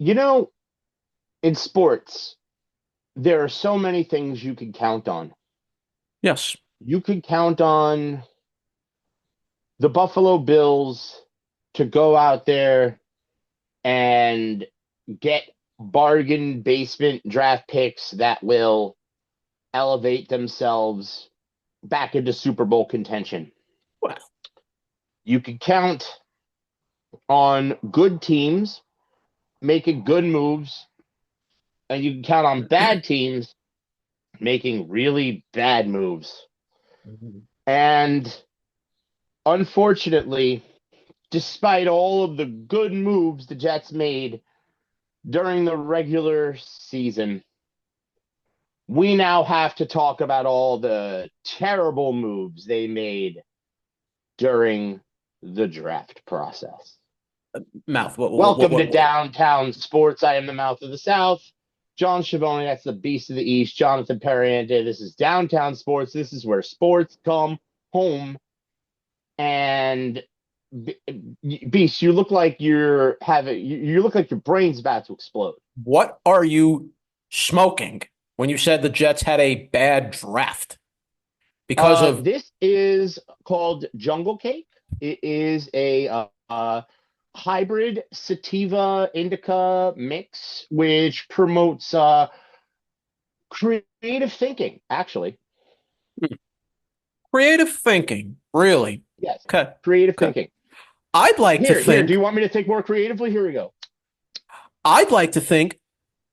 You know, in sports, there are so many things you can count on. Yes. You could count on the Buffalo Bills to go out there and get bargain basement draft picks that will elevate themselves back into Super Bowl contention. Well, You could count on good teams making good moves, and you can count on bad teams making really bad moves. And unfortunately, despite all of the good moves the Jets made during the regular season, we now have to talk about all the terrible moves they made during the draft process. mouth. Welcome to Downtown Sports. I am the mouth of the South. John Schiavone, that's the beast of the East. Jonathan Periente, this is Downtown Sports. This is where sports come home. And Beast, you look like you look like your brain's about to explode. What are you smoking when you said the Jets had a bad draft? Because of This is called Jungle Cake. It is a hybrid sativa indica mix, which promotes creative thinking. Actually, creative thinking, really. yes, Okay. creative Okay. thinking. I'd like to Here. Do think you want me to think more creatively? Here we go. I'd like to think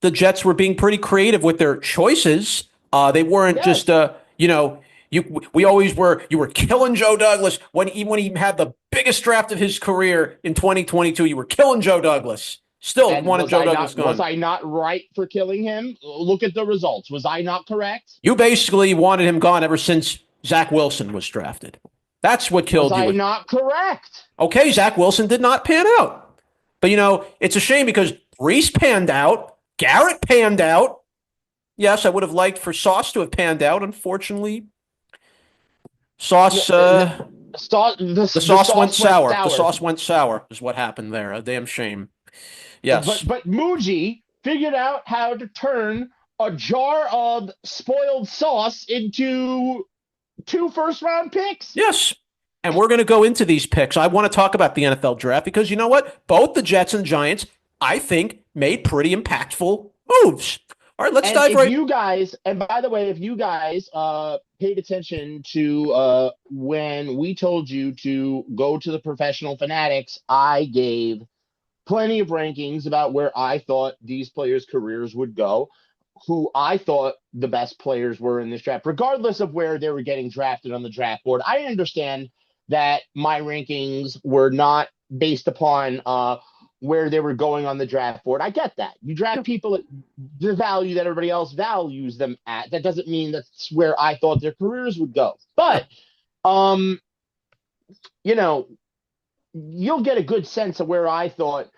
the Jets were being pretty creative with their choices. They weren't just Yes, we always were. You were killing Joe Douglas when he had the biggest draft of his career in 2022. You were killing Joe Douglas. Still and wanted Joe Douglas was gone. I not right for killing him? Look at the results. Was I not correct? You basically wanted him gone ever since Zach Wilson was drafted. That's what Was killed you. I not correct? Okay, Zach Wilson did not pan out. But, it's a shame because Reese panned out. Garrett panned out. Yes, I would have liked for Sauce to have panned out. Unfortunately, No, Sauce, no, the the sauce went sauce went sour. The sour. sauce went sour is what happened there. A damn shame. Yes. But Muji figured out how to turn a jar of spoiled sauce into two first round picks. Yes. And we're going to go into these picks. I want to talk about the NFL draft because you know what? Both the Jets and Giants, I think, made pretty impactful moves. All right, let's And dive if right. you guys, and by the way, if you guys paid attention to when we told you to go to the professional fanatics, I gave plenty of rankings about where I thought these players' careers would go, who I thought the best players were in this draft, regardless of where they were getting drafted on the draft board. I understand that my rankings were not based upon where they were going on the draft board. I get that. You draft people at the value that everybody else values them at. That doesn't mean that's where I thought their careers would go. But um, you know, you'll get a good sense of where I thought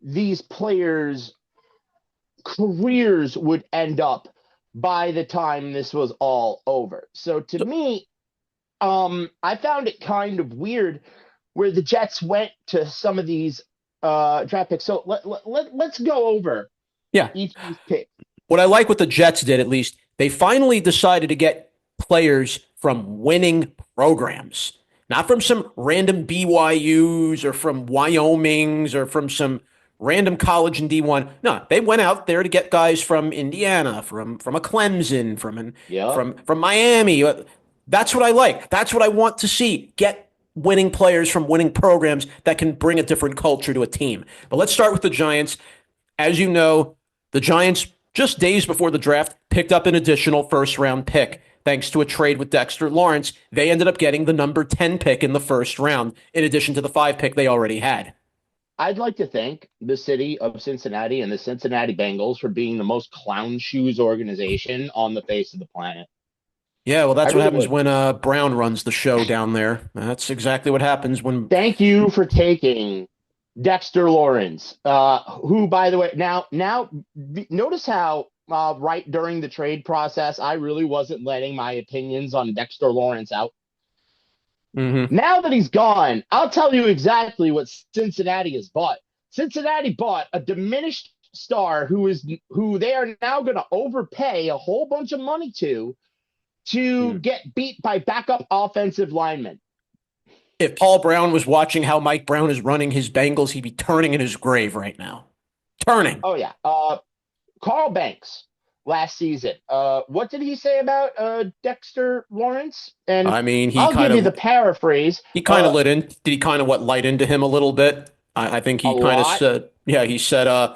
these players' careers would end up by the time this was all over. So to me, I found it kind of weird where the Jets went to some of these draft picks. So let's go over Yeah. each of these picks. What I like what the Jets did, at least, they finally decided to get players from winning programs, not from some random BYUs or from Wyoming's or from some random college in D1. No, they went out there to get guys from Indiana, from a Clemson, Yeah. from Miami. That's what I like. That's what I want to see. Get winning players from winning programs that can bring a different culture to a team. But let's start with the Giants. As you know, the Giants, just days before the draft, picked up an additional first round pick. Thanks to a trade with Dexter Lawrence, they ended up getting the number 10 pick in the first round, in addition to the 5 pick they already had. I'd like to thank the city of Cincinnati and the Cincinnati Bengals for being the most clown shoes organization on the face of the planet. Yeah, well, I that's what really happens would. when Brown runs the show down there. That's exactly what happens when. Thank you for taking Dexter Lawrence, who, by the way, notice how right during the trade process, I really wasn't letting my opinions on Dexter Lawrence out. Mm-hmm. Now that he's gone, I'll tell you exactly what Cincinnati has bought. Cincinnati bought a diminished star who they are now going to overpay a whole bunch of money to Hmm. get beat by backup offensive linemen. If Paul Brown was watching how Mike Brown is running his Bengals, he'd be turning in his grave right now. Turning. Oh yeah, Carl Banks last season. What did he say about Dexter Lawrence? And I mean, I'll give you the paraphrase. he kind of lit in. Did he kind of light into him a little bit? I think A he kind of lot. said, yeah, he said, yeah,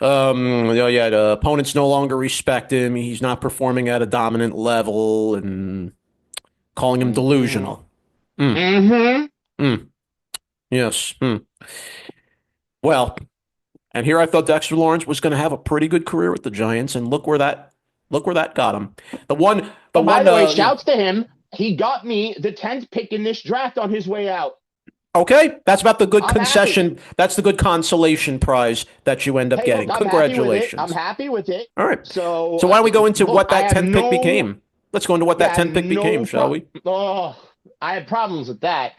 the opponents no longer respect him. He's not performing at a dominant level, and calling him Mm-hmm. delusional. Mm, Mm-hmm. mm, yes. Mm. Well, and here I thought Dexter Lawrence was going to have a pretty good career with the Giants, and look where that got him. The Oh, by one. the way, shouts to him. He got me the 10th pick in this draft on his way out. Okay, that's about the good I'm happy. concession. That's the good consolation prize that you end up Hey, look, getting. I'm happy with it. I'm Congratulations. happy with it. All right. So, So why don't we go into look, what I that have 10th pick no, became? Let's go into what yeah, that I have 10th pick became, no shall problem. we? Oh, I have problems with that.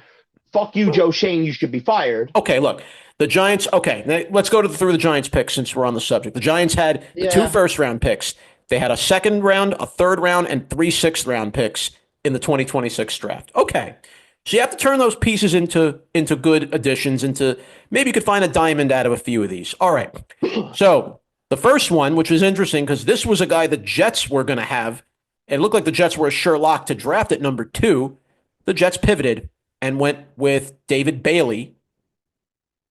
Fuck you, Joe Shane. You should be fired. Okay, look. The Giants, okay, let's go through the Giants picks since we're on the subject. The Giants had the two Yeah. first round picks. They had a second round, a third round, and three sixth round picks in the 2026 draft. Okay. So you have to turn those pieces into good additions, into maybe you could find a diamond out of a few of these. All right. So the first one, which was interesting because this was a guy the Jets were going to have. It looked like the Jets were a sure lock to draft at number 2. The Jets pivoted and went with David Bailey.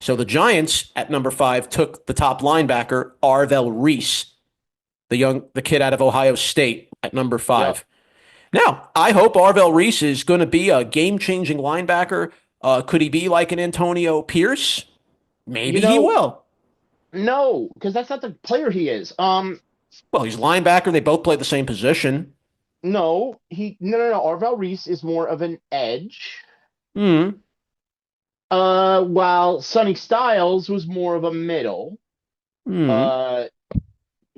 So the Giants at number 5 took the top linebacker, Arvell Reese, the kid out of Ohio State at number Yep. 5. Now, I hope Arvell Reese is going to be a game-changing linebacker. Could he be like an Antonio Pierce? You Maybe he know, will. no, because that's not the player he is. Well, he's a linebacker. They both play the same position. No, no. Arvell Reese is more of an edge. Hmm. While Sonny Styles was more of a middle. Hmm. Uh,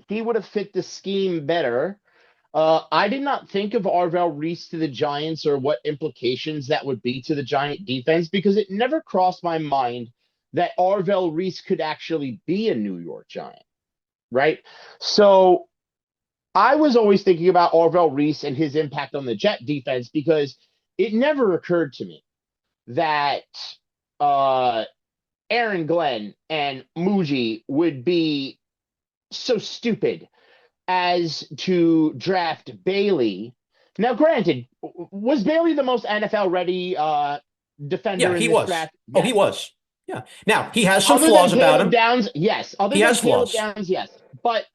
he would have fit the scheme better. I did not think of Arvell Reese to the Giants or what implications that would be to the Giant defense because it never crossed my mind that Arvell Reese could actually be a New York Giant, right? So I was always thinking about Arvell Reese and his impact on the Jet defense because it never occurred to me that uh, Aaron Glenn and Muji would be so stupid as to draft Bailey. Now, granted, was Bailey the most NFL ready Yeah, defender in he this was. draft? Oh, he Yes. was. Yeah. Now, he has some Other than flaws about Caleb him. Downs, yes. Other He than has Caleb flaws. Downs, yes. But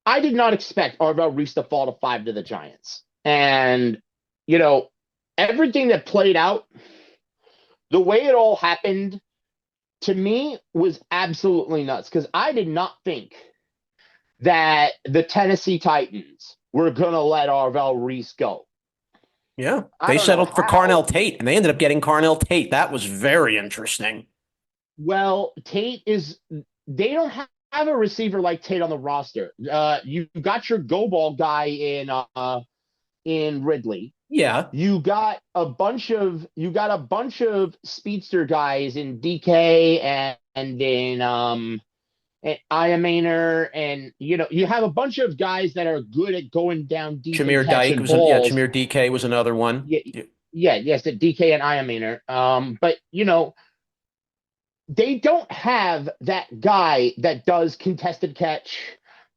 I did not expect Arvell Reese to fall to 5 to the Giants. And, you know, everything that played out, the way it all happened, to me was absolutely nuts because I did not think that the Tennessee Titans were going to let Arvell Reese go. Yeah. I They don't know settled for how. Carnell Tate, and they ended up getting Carnell Tate. That was very interesting. Well, Tate is, they don't have a receiver like Tate on the roster. You got your go ball guy in Ridley. Yeah. You got a bunch of speedster guys in DK and in Iamainer, and you have a bunch of guys that are good at going down deep and catching balls. Jameer DK was another one. Yeah, yes, the DK and Iamainer. But they don't have that guy that does contested catch.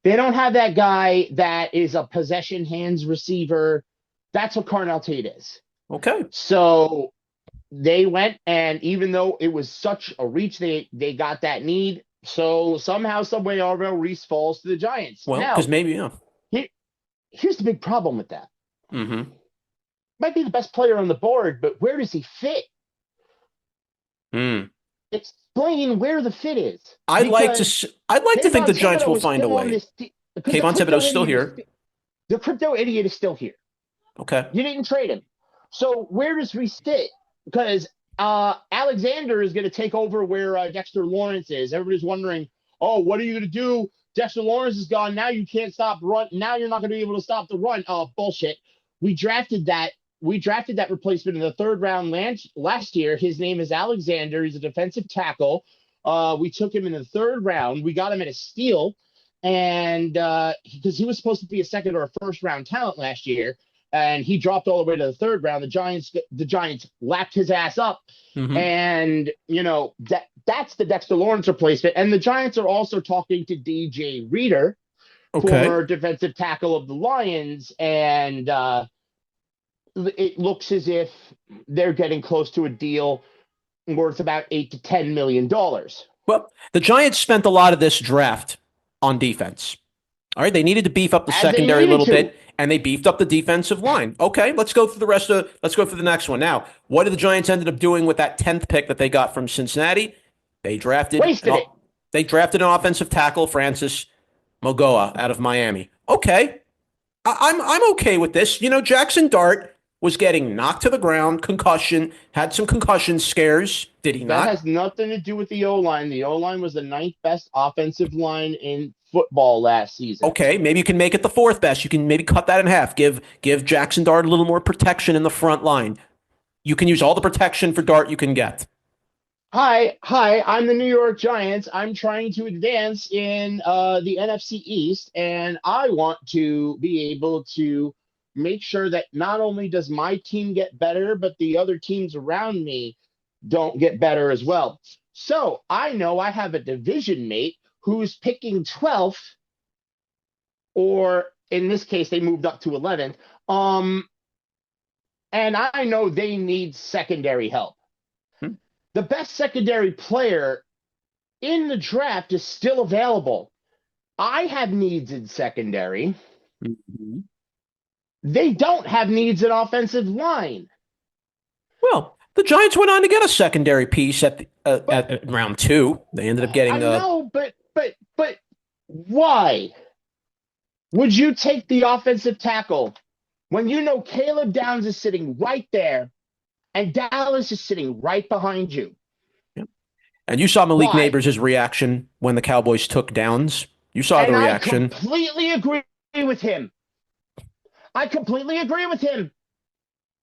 They don't have that guy that is a possession hands receiver. That's what Carnell Tate is. Okay. So they went, and even though it was such a reach, they got that need. So somehow, someway, Arvell Reese falls to the Giants. Well, Now, because maybe, yeah. here's the big problem with that. Mm-hmm. Might be the best player on the board, but where does he fit? Mm. Explain where the fit is. I'd like to think the Giants will find a way. Kayvon Thibodeau's still here. The crypto idiot is still here. Okay. You didn't trade him. So where does Reese fit? Because Alexander is going to take over where Dexter Lawrence is. Everybody's wondering, oh, what are you going to do? Dexter Lawrence is gone. Now you can't stop run. Now you're not going to be able to stop the run. Oh, bullshit. We drafted that we drafted that replacement in the third round last year. His name is Alexander. He's a defensive tackle. We took him in the third round. We got him at a steal, and because he was supposed to be a second or a first round talent last year, and he dropped all the way to the third round. The Giants lapped his ass up, and that's the Dexter Lawrence replacement. And the Giants are also talking to DJ Reader, former defensive tackle of the Lions, and it looks as if they're getting close to a deal worth about $8 to $10 million. Well, the Giants spent a lot of this draft on defense. All right, they needed to beef up the secondary a little bit, and they beefed up the defensive line. Okay, let's go through the next one. Now, what did the Giants ended up doing with that 10th pick that they got from Cincinnati? They drafted an offensive tackle, Francis Mogoa, out of Miami. Okay, I'm okay with this. Jackson Dart was getting knocked to the ground, concussion, had some concussion scares. Did he not? That has nothing to do with the O-line. The O-line was the 9th best offensive line in football last season. Okay, maybe you can make it the 4th best. You can maybe cut that in half. Give Jackson Dart a little more protection in the front line. You can use all the protection for Dart you can get. Hi, I'm the New York Giants. I'm trying to advance in the NFC East, and I want to be able to make sure that not only does my team get better, but the other teams around me don't get better as well. So I know I have a division mate who's picking 12th, or in this case, they moved up to 11th. And I know they need secondary help. The best secondary player in the draft is still available. I have needs in secondary. They don't have needs at offensive line. Well, the Giants went on to get a secondary piece at round 2. They ended up getting. I know, but why would you take the offensive tackle when you know Caleb Downs is sitting right there and Dallas is sitting right behind you? Yep. And you saw Malik Nabers' reaction when the Cowboys took Downs. You saw the reaction. I completely agree with him.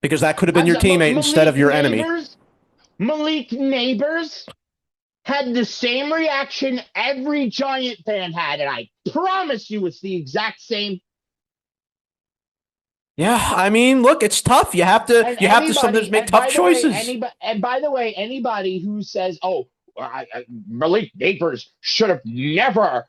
Because that could have been your teammate instead of your enemy. Malik Nabers had the same reaction every Giant fan had, and I promise you it's the exact same. Yeah, I mean, look, it's tough. You have to sometimes make tough choices. And by the way, anybody who says, Malik Nabers should have never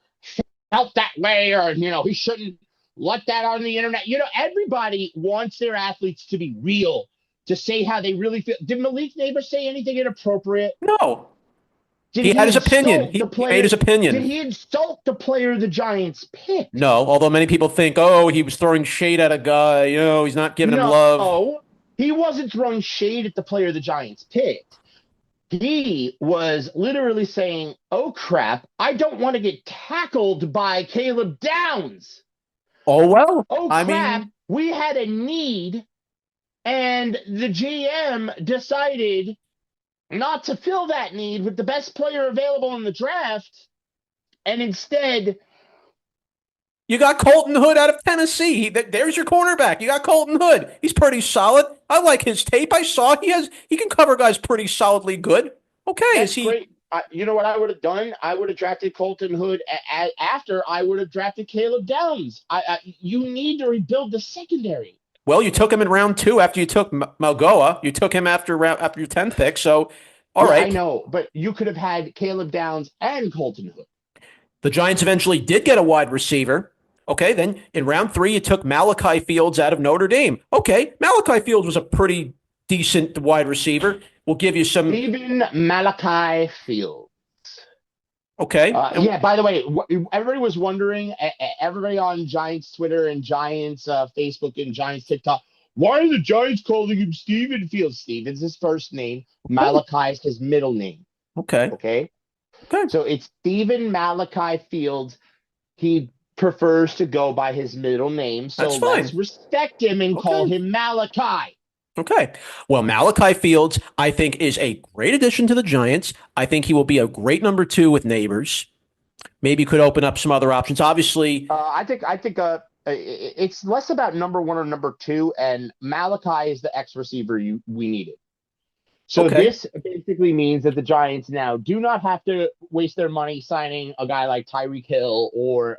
felt that way, or, he shouldn't let that on the internet. Everybody wants their athletes to be real, to say how they really feel. Did Malik Nabers say anything inappropriate? No. He had his opinion. He made his opinion. Did he insult the player the Giants picked? No, although many people think, he was throwing shade at a guy. He's not giving him love. No, he wasn't throwing shade at the player the Giants picked. He was literally saying, oh, crap, I don't want to get tackled by Caleb Downs. Oh, well. Oh, crap, we had a need, and the GM decided not to fill that need with the best player available in the draft, and instead... You got Colton Hood out of Tennessee. There's your cornerback. You got Colton Hood. He's pretty solid. I like his tape. I saw he can cover guys pretty solidly good. Okay, that's great. You know what I would have done? I would have drafted Colton Hood after I would have drafted Caleb Downs. You need to rebuild the secondary. Well, you took him in round 2 after you took Mogoa. You took him after your 10th pick. So, all right. I know, but you could have had Caleb Downs and Colton Hood. The Giants eventually did get a wide receiver. Okay, then in round 3, you took Malachi Fields out of Notre Dame. Okay, Malachi Fields was a pretty decent wide receiver. We'll give you some... Stephen Malachi Fields. Okay. By the way, everybody was wondering, everybody on Giants Twitter and Giants Facebook and Giants TikTok, why are the Giants calling him Stephen Fields? Stephen's his first name. Malachi is his middle name. Okay. So it's Stephen Malachi Fields. He prefers to go by his middle name. So let's respect him and call him Malachi. Okay. Well, Malachi Fields, I think, is a great addition to the Giants. I think he will be a great number 2 with Nabers. Maybe you could open up some other options. Obviously, I think it's less about number one or number two, and Malachi is the X receiver we needed. So Okay. this basically means that the Giants now do not have to waste their money signing a guy like Tyreek Hill or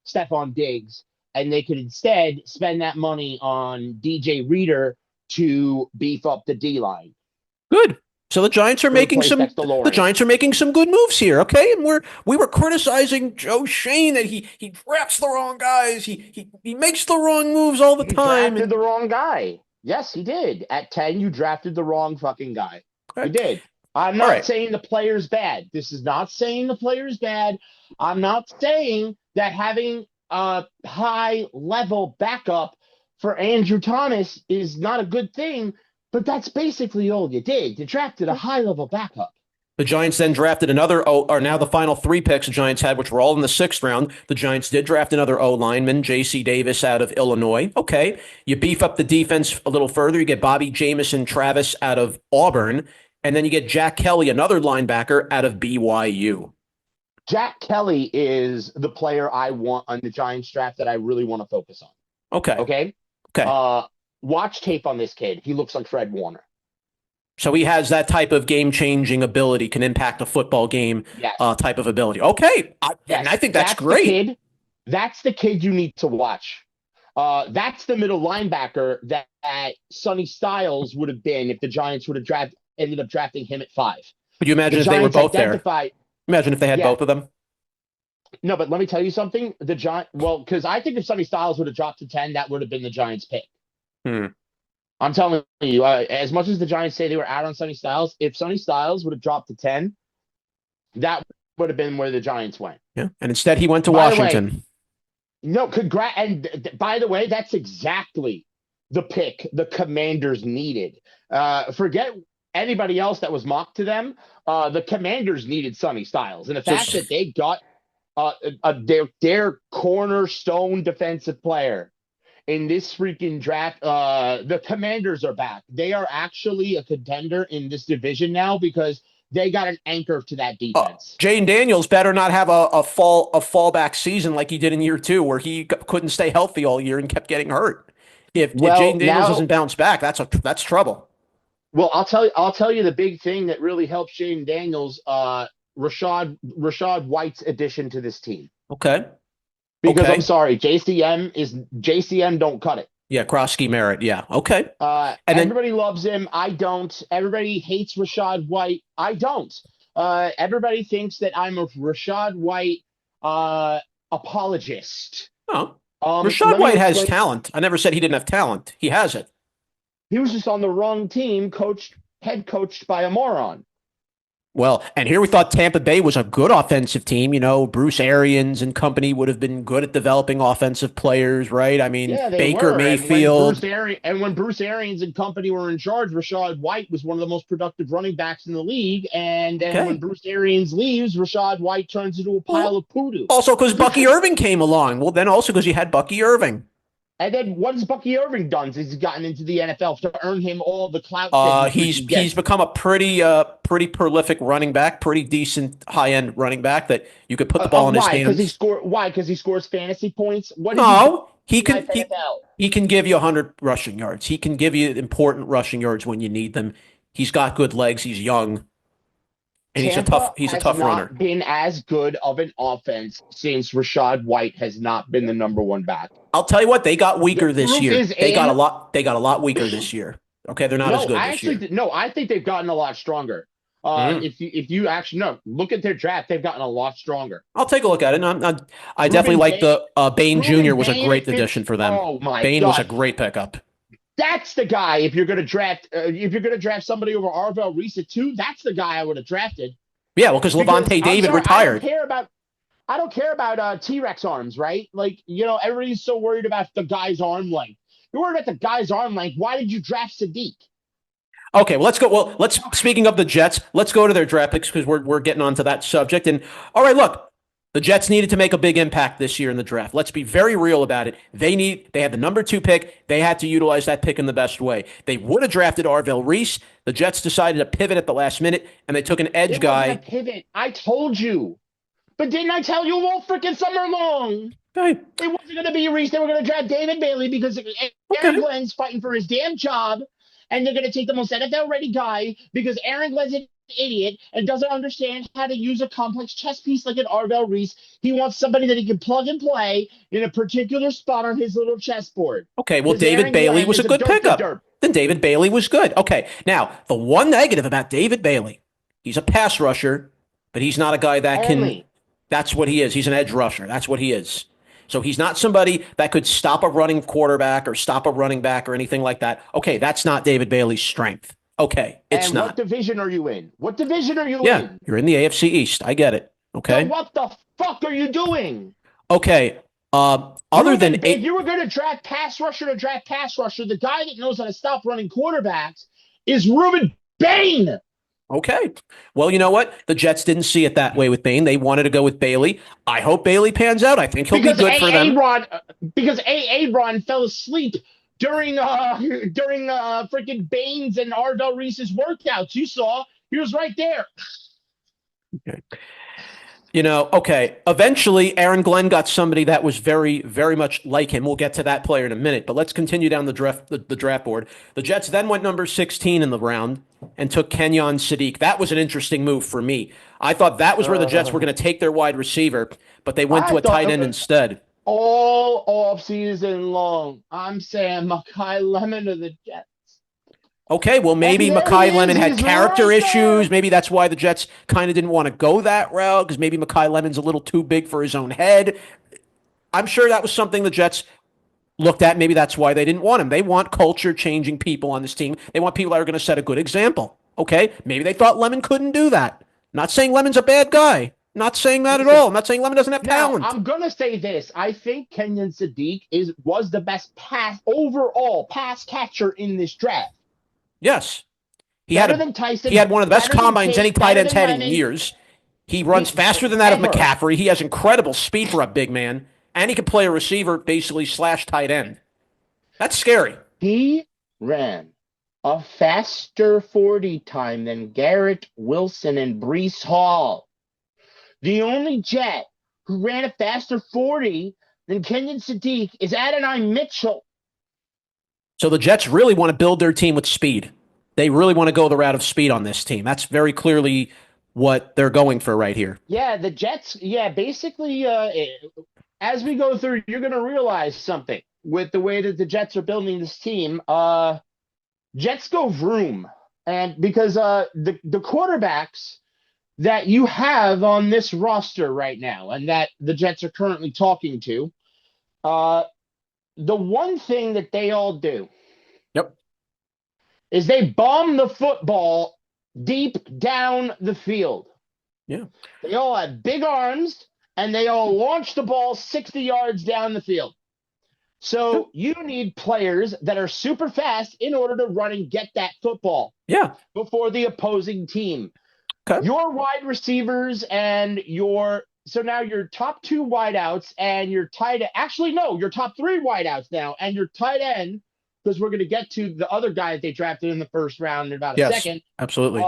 Stephon Diggs, and they could instead spend that money on DJ Reader to beef up the D line Good. So the Giants are to making replace some Dexter the Lawrence. Giants are making some good moves here, okay? And we were criticizing Joe Shane that he drafts the wrong guys. He makes the wrong moves all the You time drafted and the wrong guy. Yes, he did. At 10, you drafted the wrong fucking guy. You okay. did. I'm All not right. saying the player's bad. This is not saying the player's bad. I'm not saying that having a high level backup for Andrew Thomas is not a good thing, but that's basically all you did. You drafted a high level backup. The Giants then drafted another are now the final three picks the Giants had, which were all in the sixth round. The Giants did draft another O lineman, J.C. Davis out of Illinois. Okay. You beef up the defense a little further. You get Bobby Jamison Travis out of Auburn. And then you get Jack Kelly, another linebacker out of BYU. Jack Kelly is the player I want on the Giants draft that I really want to focus on. Okay. Okay. Okay. Watch tape on this kid. He looks like Fred Warner. So he has that type of game-changing ability, can impact a football game Yes. type of ability. Okay. And I think that's great. That's the kid you need to watch. That's the middle linebacker that Sonny Styles would have been if the Giants would have ended up drafting him at 5. Could you imagine if they were both there? Imagine if they had both of them. No, but let me tell you something. Because I think if Sonny Styles would have dropped to 10, that would have been the Giants' pick. I'm telling you, as much as the Giants say they were out on Sonny Styles, if Sonny Styles would have dropped to 10, that would have been where the Giants went. Yeah, and instead he went to Washington. No, congrats. And by the way, that's exactly the pick the Commanders needed. Forget anybody else that was mocked to them. The Commanders needed Sonny Styles. And the fact that they got their cornerstone defensive player in this freaking draft, the Commanders are back. They are actually a contender in this division now because they got an anchor to that defense. Jayden Daniels better not have a fallback season like he did in year 2, where he couldn't stay healthy all year and kept getting hurt. If Jayden Daniels doesn't bounce back, that's trouble. Well, I'll tell you the big thing that really helps Jayden Daniels, Rachaad White's addition to this team. Okay. Because I'm sorry, JCM don't cut it. Yeah, Krosky Merritt. Yeah. Okay. And everybody loves him. I don't. Everybody hates Rachaad White. I don't. Everybody thinks that I'm a Rachaad White apologist. Oh. Rachaad White has talent. I never said he didn't have talent. He has it. He was just on the wrong team, head coached by a moron. Well, and here we thought Tampa Bay was a good offensive team. You know, Bruce Arians and company would have been good at developing offensive players, right? I mean, yeah, Baker Mayfield. And when Bruce Arians and company were in charge, Rachaad White was one of the most productive running backs in the league. And then when Bruce Arians leaves, Rachaad White turns into a pile of poodoo. Also because Bucky Irving came along. Well, then also because you had Bucky Irving. And then what has Bucky Irving done since he's gotten into the NFL to earn him all the clout? He's become a pretty prolific running back, pretty decent high end running back that you could put the ball in his hands. Because he scores fantasy points. He can give you 100 rushing yards. He can give you important rushing yards when you need them. He's got good legs. He's young. And he's a tough runner. Not been as good of an offense since Rachaad White has not been the number one back. I'll tell you what, they got weaker this year. They got a lot weaker this year. Okay, they're not as good this year. I think they've gotten a lot stronger. If you actually look at their draft, they've gotten a lot stronger. I'll take a look at it. I definitely like the Bain Jr. was a great addition for them. Oh my Bain was a great pickup. That's the guy. If you're going to draft somebody over Arvell Reese at 2, that's the guy I would have drafted. Yeah, well, because Levante David retired. I don't care about T-Rex arms, right? Like, everybody's so worried about the guy's arm length. You're worried about the guy's arm length. Why did you draft Sadiq? Okay, well, let's go. Well, speaking of the Jets, let's go to their draft picks because we're getting onto that subject. And all right, look. The Jets needed to make a big impact this year in the draft. Let's be very real about it. They had the number 2 pick. They had to utilize that pick in the best way. They would have drafted Arvell Reese. The Jets decided to pivot at the last minute, and they took an edge guy. Pivot. I told you. But didn't I tell you all freaking summer long? Okay. It wasn't going to be Reese. They were going to draft David Bailey because Aaron Okay. Glenn's fighting for his damn job, and they're going to take the most NFL ready guy because Aaron Glenn's an idiot and doesn't understand how to use a complex chess piece like an Arvell Reese. He wants somebody that he can plug and play in a particular spot on his little chessboard. Okay. Well, Because David Aaron Bailey Glenn was a is a good derp to pickup. derp. Then David Bailey was good. Okay. Now, the one negative about David Bailey, he's a pass rusher, but he's not a guy that can. Only. That's what he is. He's an edge rusher. That's what he is. So he's not somebody that could stop a running quarterback or stop a running back or anything like that. Okay, that's not David Bailey's strength. Okay, it's And not. what division are you in? What division are you Yeah, in? you're in the AFC East. I get it. Okay. So what the fuck are you doing? Okay. Other than if you were going to draft pass rusher, the guy that knows how to stop running quarterbacks is Ruben Bain. Okay. Well, you know what? The Jets didn't see it that way with Bain. They wanted to go with Bailey. I hope Bailey pans out. I think he'll be good for them. Because Aaron fell asleep during freaking Baines and Arvell Reese's workouts. You saw he was right there. Okay. You know, okay. Eventually, Aaron Glenn got somebody that was very, very much like him. We'll get to that player in a minute, but let's continue down the draft board. The Jets then went number 16 in the round and took Kenyon Sadiq. That was an interesting move for me. I thought that was where the Jets were going to take their wide receiver, but they went to a tight end instead. All offseason long, I'm saying Makai Lemon of the Jets. Okay, well, maybe Makai Lemon had character issues. Maybe that's why the Jets kind of didn't want to go that route, because maybe Makai Lemon's a little too big for his own head. I'm sure that was something the Jets looked at. Maybe that's why they didn't want him. They want culture-changing people on this team. They want people that are going to set a good example. Okay, maybe they thought Lemon couldn't do that. Not saying Lemon's a bad guy. Not saying that at all. I'm not saying Lemon doesn't have talent. I'm going to say this. I think Kenyon Sadiq was the best overall pass catcher in this draft. Yes. He had one of the best combines any tight end's had in years. He runs faster than that of McCaffrey. He has incredible speed for a big man. And he can play a receiver, basically, / tight end. That's scary. He ran a faster 40 time than Garrett Wilson and Breece Hall. The only Jet who ran a faster 40 than Kenyon Sadiq is Adonai Mitchell. So the Jets really want to build their team with speed. They really want to go the route of speed on this team. That's very clearly what they're going for right here. Yeah, the Jets, basically, as we go through, you're going to realize something with the way that the Jets are building this team. Jets go vroom. And because the quarterbacks that you have on this roster right now and that the Jets are currently talking to, the one thing that they all do is they bomb the football deep down the field. Yeah. They all have big arms, and they all launch the ball 60 yards down the field. So you need players that are super fast in order to run and get that football before the opposing team. Okay. Your wide receivers and so now your top 2 wideouts and your tight end. Actually, no, your top 3 wideouts now and your tight end, because we're going to get to the other guy that they drafted in the first round in about a second. Absolutely.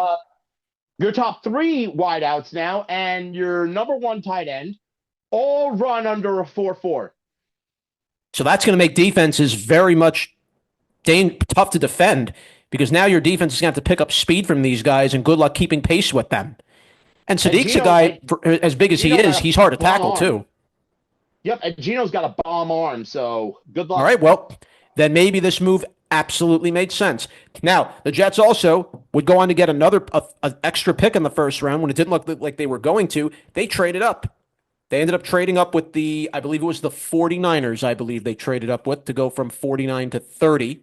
Your top 3 wideouts now and your number 1 tight end all run under a 4.4. So that's going to make defenses very much tough to defend, because now your defense is going to have to pick up speed from these guys, and good luck keeping pace with them. And Sadiq's a guy, as big as he is, he's hard to tackle too. Yep, and Gino's got a bomb arm, so good luck. All right, well, then maybe this move absolutely made sense. Now, the Jets also would go on to get another extra pick in the first round when it didn't look like they were going to. They traded up. They ended up trading up with I believe it was the 49ers, I believe they traded up with to go from 49 to 30.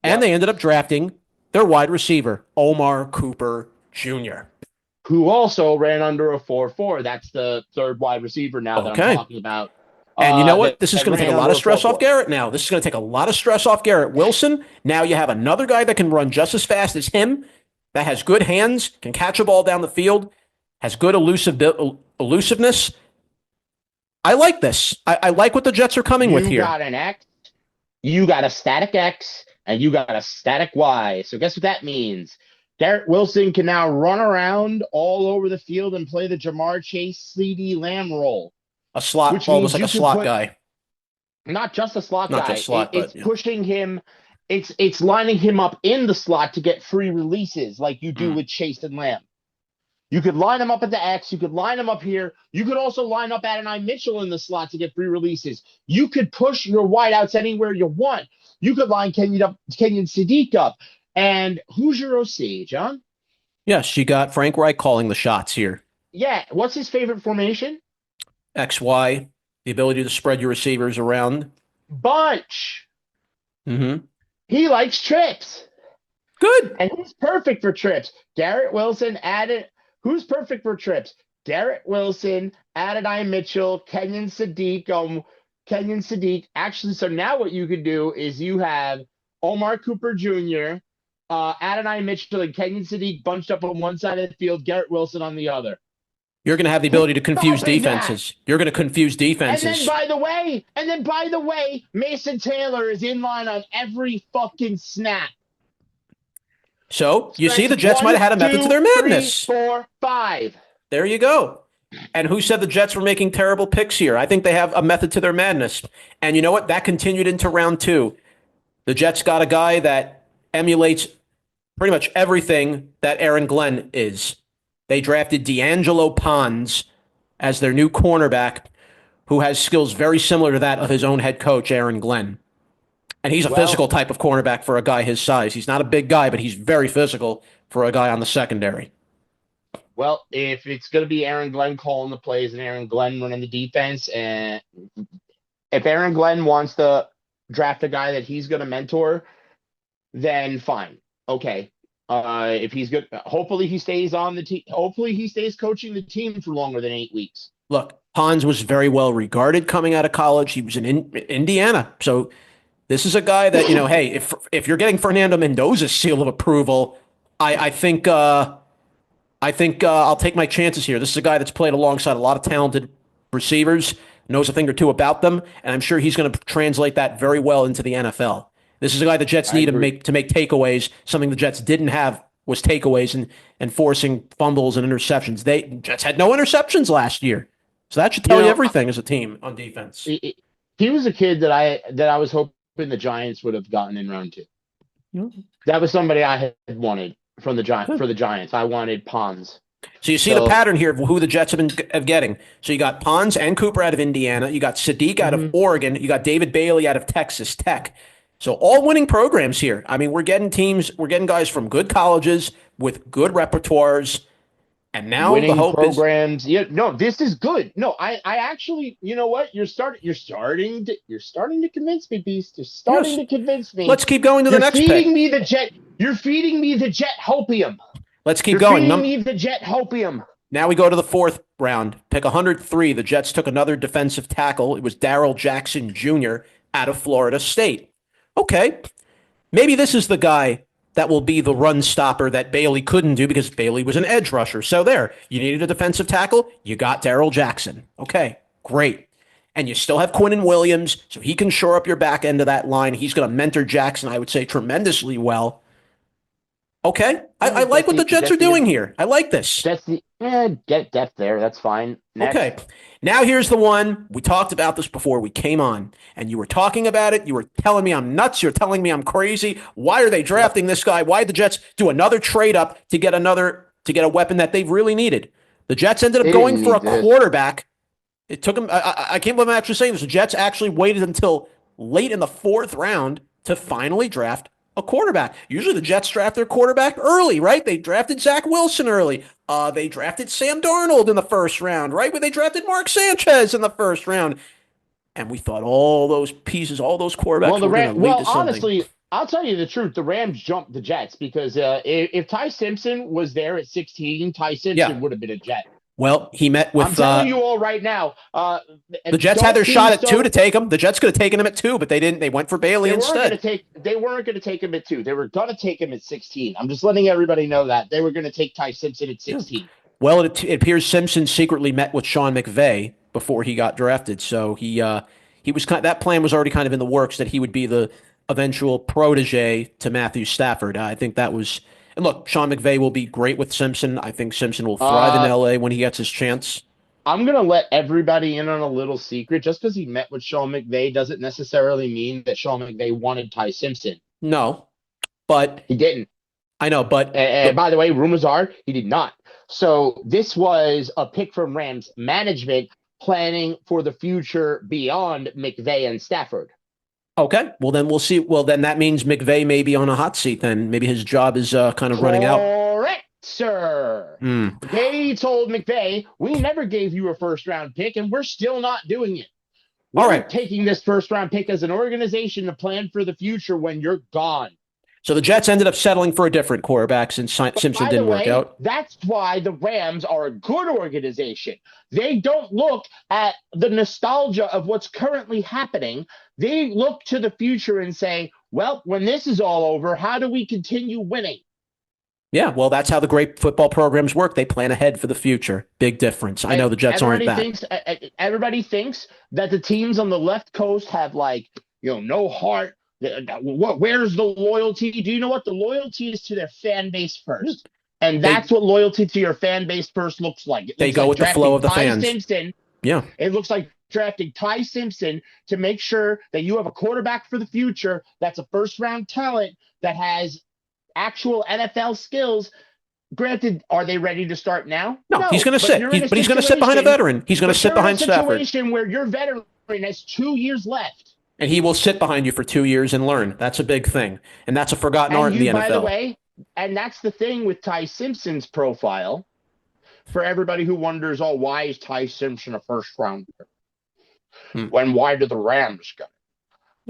And they ended up drafting their wide receiver, Omar Cooper Jr., who also ran under a 4.4. That's the third wide receiver now that I'm talking about. And you know what? This is going to take a lot of stress off Garrett now. This is going to take a lot of stress off Garrett Wilson. Now you have another guy that can run just as fast as him, that has good hands, can catch a ball down the field, has good elusiveness. I like this. I like what the Jets are coming with here. You got an X, you got a static X, and you got a static Y. So guess what that means? Garrett Wilson can now run around all over the field and play the Jamar Chase, CeeDee Lamb role, A slot, which almost means like a you can slot put guy. not just a slot Not guy. just slot, It's but yeah. pushing him. It's lining him up in the slot to get free releases like you do with Chase and Lamb. You could line him up at the X. You could line him up here. You could also line up Adonai Mitchell in the slot to get free releases. You could push your wideouts anywhere you want. You could line Kenyon Sadiq up. And who's your OC, John? Yes, you got Frank Reich calling the shots here. Yeah. What's his favorite formation? XY, the ability to spread your receivers around. Bunch. Mm-hmm. He likes trips. Good. And who's perfect for trips? Garrett Wilson added. Who's perfect for trips? Garrett Wilson, Adonai Mitchell, Kenyon Sadiq. Actually, so now what you could do is you have Omar Cooper Jr., Adonai Mitchell, and Kenyon Sadiq bunched up on one side of the field, Garrett Wilson on the other. You're going to have the ability to confuse defenses. You're going to confuse defenses. And then by the way, Mason Taylor is in line on every fucking snap. So you see, the Jets might have had a method to their madness. 3, 4, 5. There you go. And who said the Jets were making terrible picks here? I think they have a method to their madness. And you know what? That continued into round 2. The Jets got a guy that emulates pretty much everything that Aaron Glenn is. They drafted D'Angelo Pons as their new cornerback, who has skills very similar to that of his own head coach, Aaron Glenn. And he's a physical type of cornerback for a guy his size. He's not a big guy, but he's very physical for a guy on the secondary. Well, if it's going to be Aaron Glenn calling the plays and Aaron Glenn running the defense, and if Aaron Glenn wants to draft a guy that he's going to mentor, then fine. Okay. If he's good, hopefully he stays on the team. Hopefully he stays coaching the team for longer than 8 weeks. Look, Pons was very well regarded coming out of college. He was in Indiana. So this is a guy that, you know, hey, if you're getting Fernando Mendoza's seal of approval, I think I'll take my chances here. This is a guy that's played alongside a lot of talented receivers, knows a thing or two about them, and I'm sure he's going to translate that very well into the NFL. This is a guy the Jets need to make takeaways. Something the Jets didn't have was takeaways and forcing fumbles and interceptions. Jets had no interceptions last year, so that should tell you everything as a team on defense. He was a kid that I was hoping the Giants would have gotten in round 2. Yeah. That was somebody I had wanted from the Giants. I wanted Pons. So you see the pattern here of who the Jets have been getting. So you got Pons and Cooper out of Indiana. You got Sadiq out of Oregon. You got David Bailey out of Texas Tech. So all winning programs here. I mean, we're getting guys from good colleges with good repertoires. And now winning the hope programs. Yeah, no, this is good. No, I actually, you know what? You're starting to convince me, Beast. You're starting to convince me. Let's keep going to the next pick. You're feeding me the Jet hopium. Let's keep going. Feeding me the Jet hopium. Now we go to the 4th round. Pick 103. The Jets took another defensive tackle. It was Darrell Jackson Jr. out of Florida State. Okay, maybe this is the guy that will be the run stopper that Bailey couldn't do because Bailey was an edge rusher. So there, you needed a defensive tackle. You got Darrell Jackson. Okay, great. And you still have Quinnen Williams, so he can shore up your back end of that line. He's going to mentor Jackson, I would say, tremendously well. Okay, I like what the Jets are doing here. I like this. Get depth there. That's fine. Next. Okay. Now here's the one. We talked about this before we came on, and you were talking about it. You were telling me I'm nuts. You're telling me I'm crazy. Why are they drafting this guy? Why did the Jets do another trade up to get a weapon that they've really needed? The Jets ended up going for a quarterback. It took them. I can't believe I'm actually saying this. The Jets actually waited until late in the 4th round to finally draft a quarterback. Usually the Jets draft their quarterback early, right? They drafted Zach Wilson early. They drafted Sam Darnold in the 1st round, right? But they drafted Mark Sanchez in the 1st round. And we thought all those pieces, all those quarterbacks were going to lead to something. Honestly, I'll tell you the truth. The Rams jumped the Jets because if Ty Simpson was there at 16, Ty Simpson would have been a Jet. Well, he met with. I'm telling you all right now. The Jets had their shot at 2 to take him. The Jets could have taken him at 2, but they didn't. They went for Bailey instead. They weren't going to take him at 2. They were going to take him at 16. I'm just letting everybody know that they were going to take Ty Simpson at 16. Yeah. Well, it appears Simpson secretly met with Sean McVay before he got drafted. So he was that plan was already kind of in the works that he would be the eventual protege to Matthew Stafford. I think that was And look, Sean McVay will be great with Simpson. I think Simpson will thrive in LA when he gets his chance. I'm going to let everybody in on a little secret. Just because he met with Sean McVay doesn't necessarily mean that Sean McVay wanted Ty Simpson. No, but he didn't. I know, but and by the way, rumors are he did not. So this was a pick from Rams management planning for the future beyond McVay and Stafford. Okay, well then we'll see. Well then that means McVay may be on a hot seat. Then maybe his job is kind of running out. Correct, sir. They told McVay, we never gave you a first-round pick, and we're still not doing it. We're taking this first-round pick as an organization to plan for the future when you're gone. So the Jets ended up settling for a different quarterback since Simpson didn't work out. That's why the Rams are a good organization. They don't look at the nostalgia of what's currently happening. They look to the future and say, well, when this is all over, how do we continue winning? Yeah, well, that's how the great football programs work. They plan ahead for the future. Big difference. I know the Jets aren't that. Everybody thinks that the teams on the left coast have no heart. Where's the loyalty? Do you know what the loyalty is to their fan base first? And that's what loyalty to your fan base first looks like. They go with the flow of the fans. Simpson, yeah. It looks like drafting Ty Simpson to make sure that you have a quarterback for the future that's a first-round talent that has actual NFL skills. Granted, are they ready to start now? No, he's going to sit. But he's going to sit behind a veteran. He's going to sit behind Stafford. A situation where your veteran has 2 years left. And he will sit behind you for 2 years and learn. That's a big thing. And that's a forgotten art in the NFL. By the way, and that's the thing with Ty Simpson's profile. For everybody who wonders, why is Ty Simpson a first rounder? Why do the Rams go?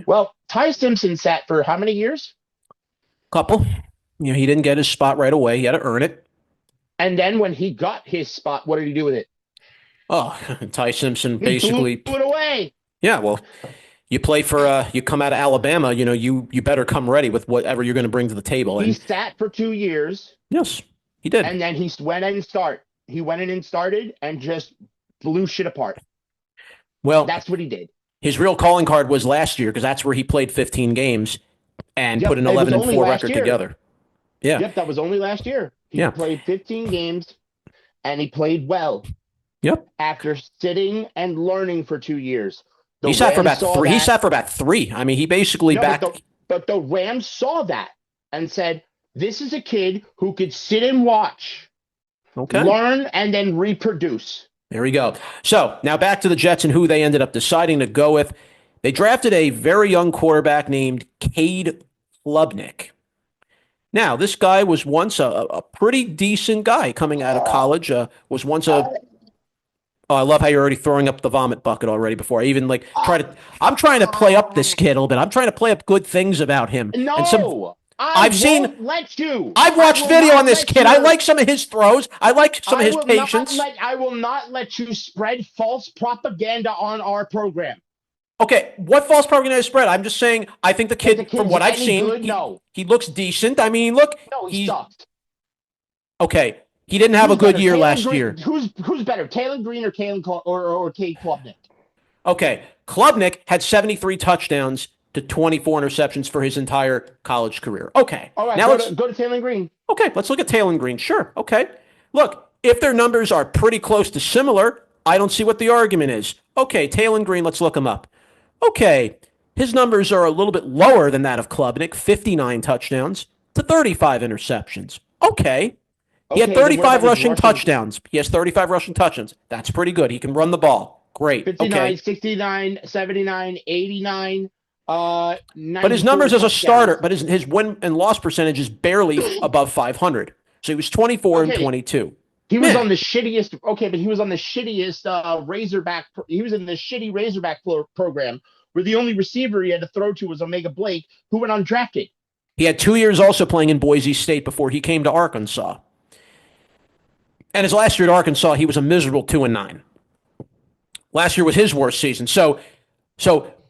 Well, Ty Simpson sat for how many years? Couple. He didn't get his spot right away. He had to earn it. And then when he got his spot, what did he do with it? Oh, Ty Simpson basically blew it away. Yeah, well, you play for you come out of Alabama, you better come ready with whatever you're going to bring to the table. He sat for 2 years. Yes, he did. And then he went in and started and just blew shit apart. Well, that's what he did. His real calling card was last year because that's where he played 15 games and put an 11-4 record together. Yeah. Yep, that was only last year. He played 15 games and he played well. Yep. After sitting and learning for 2 years. He sat for about three. He sat for about 3. I mean, he basically But the Rams saw that and said, this is a kid who could sit and watch, learn, and then reproduce. There we go. So now back to the Jets and who they ended up deciding to go with. They drafted a very young quarterback named Cade Klubnik. Now, this guy was once a pretty decent guy coming out of college, was once a... Oh, I love how you're already throwing up the vomit bucket already before I even I'm trying to play up this kid a little bit. I'm trying to play up good things about him. No, I've watched video on this kid. I like some of his throws. I like some of his patience. I will not let you spread false propaganda on our program. Okay, what false propaganda spread? I'm just saying, I think the kid, from what I've seen, he looks decent. I mean, look. No, he sucked. Okay, he didn't have a good year last year. Who's better, Taylor Green or Cade Klubnik? Okay, Klubnik had 73 touchdowns to 24 interceptions for his entire college career. Okay. All right, now go to Taylor Green. Okay, let's look at Taylor Green. Sure, okay. Look, if their numbers are pretty close to similar, I don't see what the argument is. Okay, Taylor Green, let's look him up. Okay, his numbers are a little bit lower than that of Klubnik, 59 touchdowns to 35 interceptions. Okay. He had 35 rushing touchdowns. He has 35 rushing touchdowns. That's pretty good. He can run the ball. Great. 59, 69, 79, 89, but his numbers as a starter, but his win and loss percentage is barely above 500. So he was 24 and 22. He was on the shittiest. Okay, but he was on the shittiest Razorback. He was in the shitty Razorback program where the only receiver he had to throw to was Omega Blake, who went undrafted. He had 2 years also playing in Boise State before he came to Arkansas. And his last year at Arkansas, he was a miserable 2-9. Last year was his worst season. So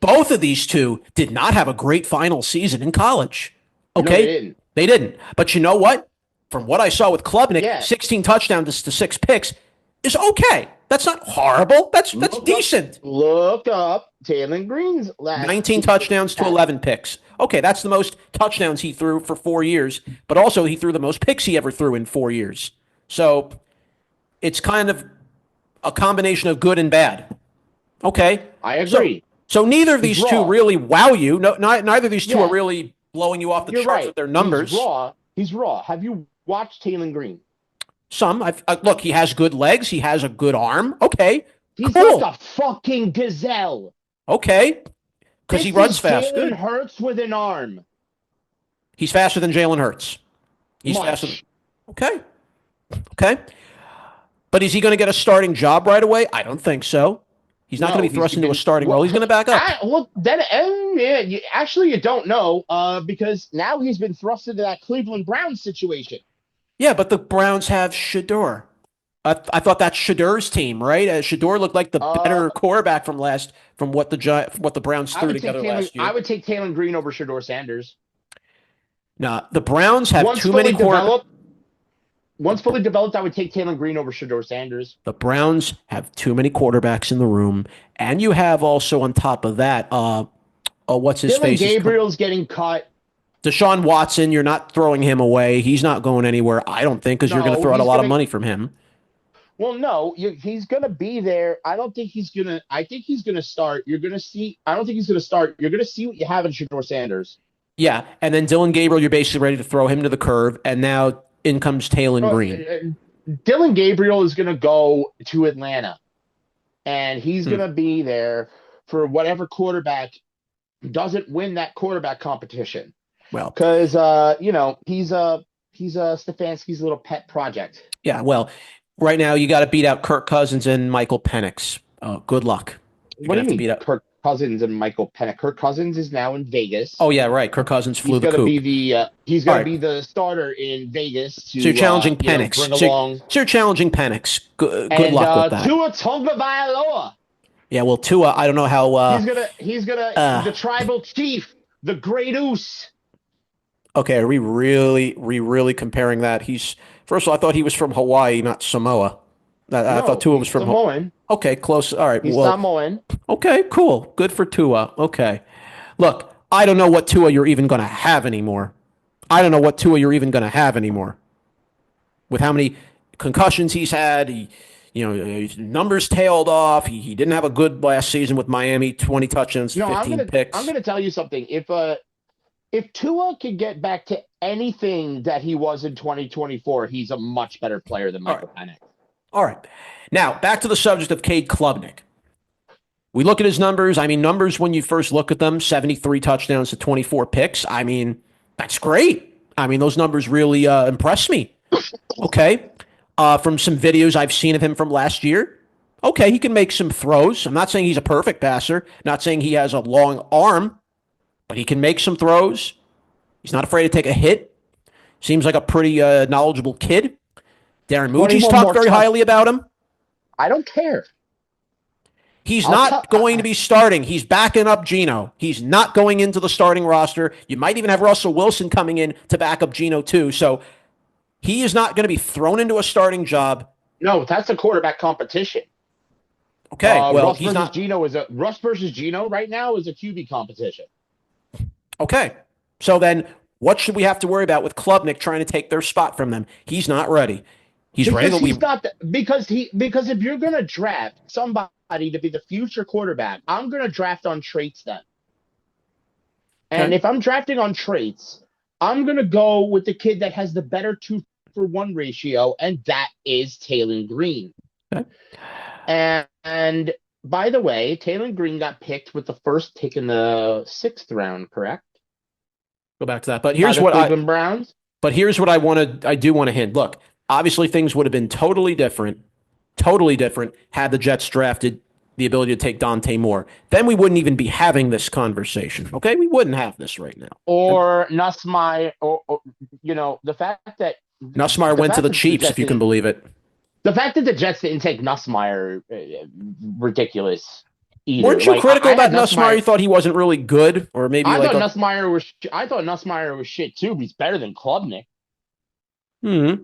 both of these two did not have a great final season in college. Okay, no, they didn't. But you know what? From what I saw with Klubnik, 16 touchdowns to 6 picks is okay. That's not horrible. That's Look decent. Look up Taylor Green's last 19 touchdowns to 11 picks. Okay, that's the most touchdowns he threw for 4 years, but also he threw the most picks he ever threw in 4 years. So it's kind of a combination of good and bad. Okay. I agree. So neither of these two really wow you. No, neither of these two Yeah. are really blowing you off the You're charts right. with their numbers. He's raw. Have you watched Taylor Green? Some. Look, he has good legs. He has a good arm. Okay. He's cool. like a fucking gazelle. Okay. Because he runs fast. Jalen Good. Hurts with an arm. He's faster than Jalen Hurts. He's faster. Okay. Okay. But is he going to get a starting job right away? I don't think so. He's not going to be thrust into a starting role. He's going to back up. You don't know because now he's been thrust into that Cleveland Browns situation. Yeah, but the Browns have Shedeur. I thought that's Shedur's team, right? Shedeur looked like the better quarterback from what the Browns threw together last year. I would take Taylor Green over Shedeur Sanders. No, the Browns have too many quarterbacks. Once fully developed, I would take Taylor Green over Shedeur Sanders. The Browns have too many quarterbacks in the room, and you have also on top of that, what's his face? Gabriel's getting cut. Deshaun Watson, you're not throwing him away. He's not going anywhere, I don't think, because you're going to throw out a lot of money from him. Well, no, he's going to be there. I don't think he's going to. I think he's going to start. You're going to see. I don't think he's going to start. You're going to see what you have in Shedeur Sanders. Yeah, and then Dillon Gabriel, you're basically ready to throw him to the curve, and now in comes Taylor Green. Dillon Gabriel is going to go to Atlanta, and he's going to be there for whatever quarterback doesn't win that quarterback competition. Well, because he's Stefanski's little pet project. Yeah, well, right now you got to beat out Kirk Cousins and Michael Penix. Good luck. What do you mean, beat out Kirk Cousins and Michael Penix? Kirk Cousins is now in Vegas. Oh yeah, right. Kirk Cousins flew the coop. He's going to be the starter in Vegas. So you're challenging Penix. So you're challenging Penix. Good luck with that. Tua Tagovailoa. Yeah, well, Tua, I don't know how. He's gonna the tribal chief, the Great Oos. Okay, are we really comparing that? First of all, I thought he was from Hawaii, not Samoa. I thought Tua was from Samoan. Okay, close. All right. He's Samoan. Okay, cool. Good for Tua. Okay. Look, I don't know what Tua you're even going to have anymore. With how many concussions he's had, his numbers tailed off. He didn't have a good last season with Miami, 20 touchdowns, 15 picks. I'm going to tell you something. If Tua could get back to anything that he was in 2024, he's a much better player than Michael Penix. All right. Now, back to the subject of Cade Klubnik. We look at his numbers. I mean, numbers when you first look at them, 73 touchdowns to 24 picks. I mean, that's great. I mean, those numbers really impress me. Okay. From some videos I've seen of him from last year, okay, he can make some throws. I'm not saying he's a perfect passer, not saying he has a long arm, but he can make some throws. He's not afraid to take a hit. Seems like a pretty knowledgeable kid. Darren Mucci's talked very highly about him. I don't care. He's not going to be starting. He's backing up Geno. He's not going into the starting roster. You might even have Russell Wilson coming in to back up Geno too. So he is not going to be thrown into a starting job. No, that's a quarterback competition. Okay, well, Russ versus Geno right now is a QB competition. Okay, so then what should we have to worry about with Klubnik trying to take their spot from them? He's not ready. Because if you're going to draft somebody to be the future quarterback, I'm going to draft on traits then. And if I'm drafting on traits, I'm going to go with the kid that has the better 2-for-1 ratio, and that is Taylor Green. Okay. And by the way, Taylor Green got picked with the first pick in the 6th round, correct? Go back to that. But here's what Cleveland Browns. But here's what I do want to hint. Look, obviously things would have been totally different had the Jets drafted the ability to take Dante Moore. Then we wouldn't even be having this conversation. Okay? We wouldn't have this right now. Or Nussmeier, or the fact that Nussmeier went to the Chiefs, if you can believe it. The fact that the Jets didn't take Nussmeier, ridiculous. Either. Weren't you critical about Nussmeier? You thought he wasn't really good, or maybe I thought Nussmeier was shit too. But he's better than Klubnik. Hmm.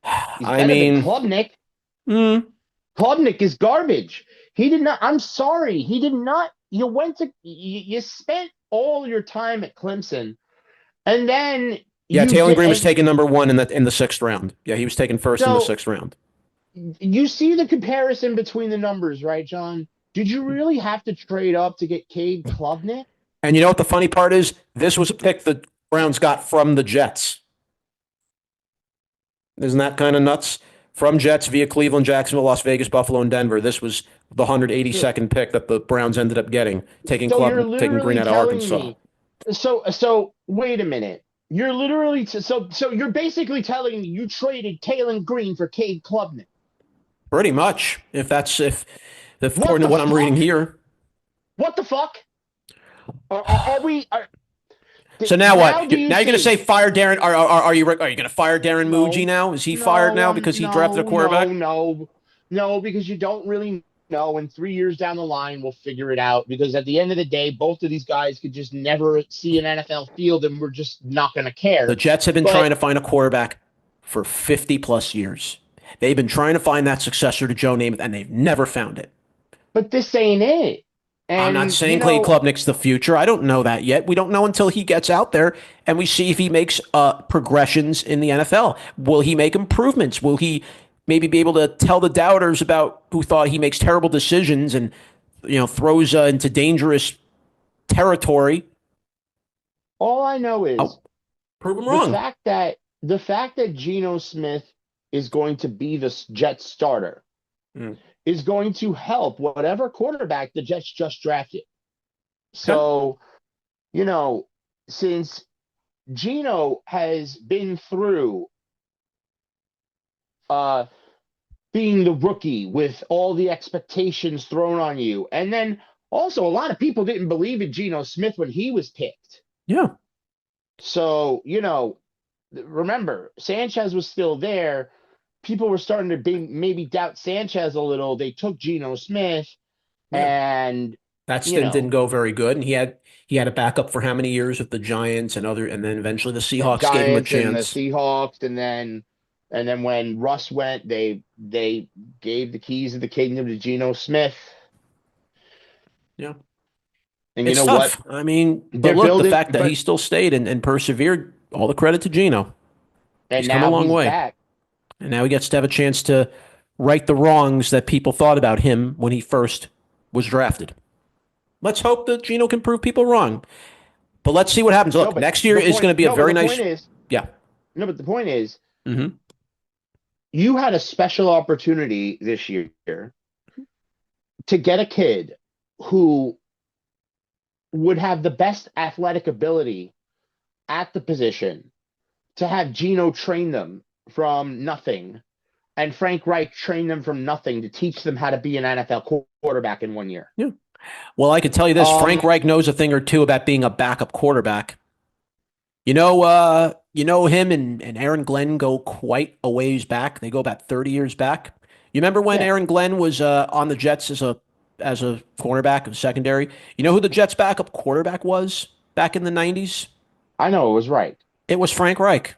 I mean, Klubnik. Klubnik is garbage. He did not. I'm sorry. He did not. You spent all your time at Clemson, and then Yeah, you Taylor did. Green was And taken number one in the sixth round. Yeah, he was taken first in the so sixth round. you see the comparison between the numbers, right, John? Did you really have to trade up to get Cade Klubnik? And you know what the funny part is? This was a pick the Browns got from the Jets. Isn't that kind of nuts? From Jets via Cleveland, Jacksonville, Las Vegas, Buffalo, and Denver. This was the 182nd pick that the Browns ended up getting, So you're taking Green literally out of telling Arkansas. me. So wait a minute. You're literally so you're basically telling me you traded Taylor Green for Cade Klubnik. Pretty much, if What according to the what I'm reading fuck? here. What the fuck? Are we? So now Now what? do you Now you're going to say see? fire Darren? Are you going to fire Darren Muji No, now? Is he fired no, now because he drafted a no, no, quarterback? no, no, because you don't really know. And 3 years down the line, we'll figure it out. Because at the end of the day, both of these guys could just never see an NFL field, and we're just not going to The care. Jets have been But trying to find a quarterback for 50 plus years. They've been trying to find that successor to Joe Namath, and they've never found it. this ain't it. I'm not And saying Clay Klubnik's the future. I don't know that yet. We don't know until he gets out there and we see if he makes progressions in the NFL. Will he make improvements? Will he maybe be able to tell the doubters about who thought he makes terrible decisions and throws into dangerous territory? all I know is I'll prove him the wrong. fact that the fact that Geno Smith is going to be the Jets starter Mm. is going to help whatever quarterback the Jets just drafted. Okay. So, you know, since Geno has been through uh being the rookie with all the expectations thrown on you, and then also a lot of people didn't believe in Geno Smith when he was picked. Yeah. So, remember, Sanchez was still there. People were starting to maybe doubt Sanchez a little. They took Geno Smith, Yeah. and That you stint didn't know, go very good, and he had a backup for how many years with the Giants and then eventually the the Seahawks gave him a Giants and the chance. Seahawks, and then when Russ went, they gave the keys of the kingdom to Geno Smith. Yeah. And you It's know what? tough. I mean, but They're look, the building, fact that he but still stayed and persevered, all the credit to Gino. and He's come a now long he's way. back. And now he gets to have a chance to right the wrongs that people thought about him when he first was drafted. Let's hope that Gino can prove people wrong. But let's see what happens. No, Look, but next year the is going point, to be a no, but very the point nice. is, Yeah. no, but the point is, Mm-hmm. you had a special opportunity this year to get a kid who would have the best athletic ability at the position to have Gino train them from nothing and Frank Reich train them from nothing to teach them how to be an NFL quarterback in 1 year. Yeah. Well, I can tell you this: Frank Um, Reich knows a thing or two about being a backup quarterback. Him and Aaron Glenn go quite a ways back. They go about 30 years back. You remember when yeah, Aaron Glenn was on the Jets as a cornerback of secondary? You know who the Jets' backup quarterback was back in the 90s? I know it was right. It was Frank Reich.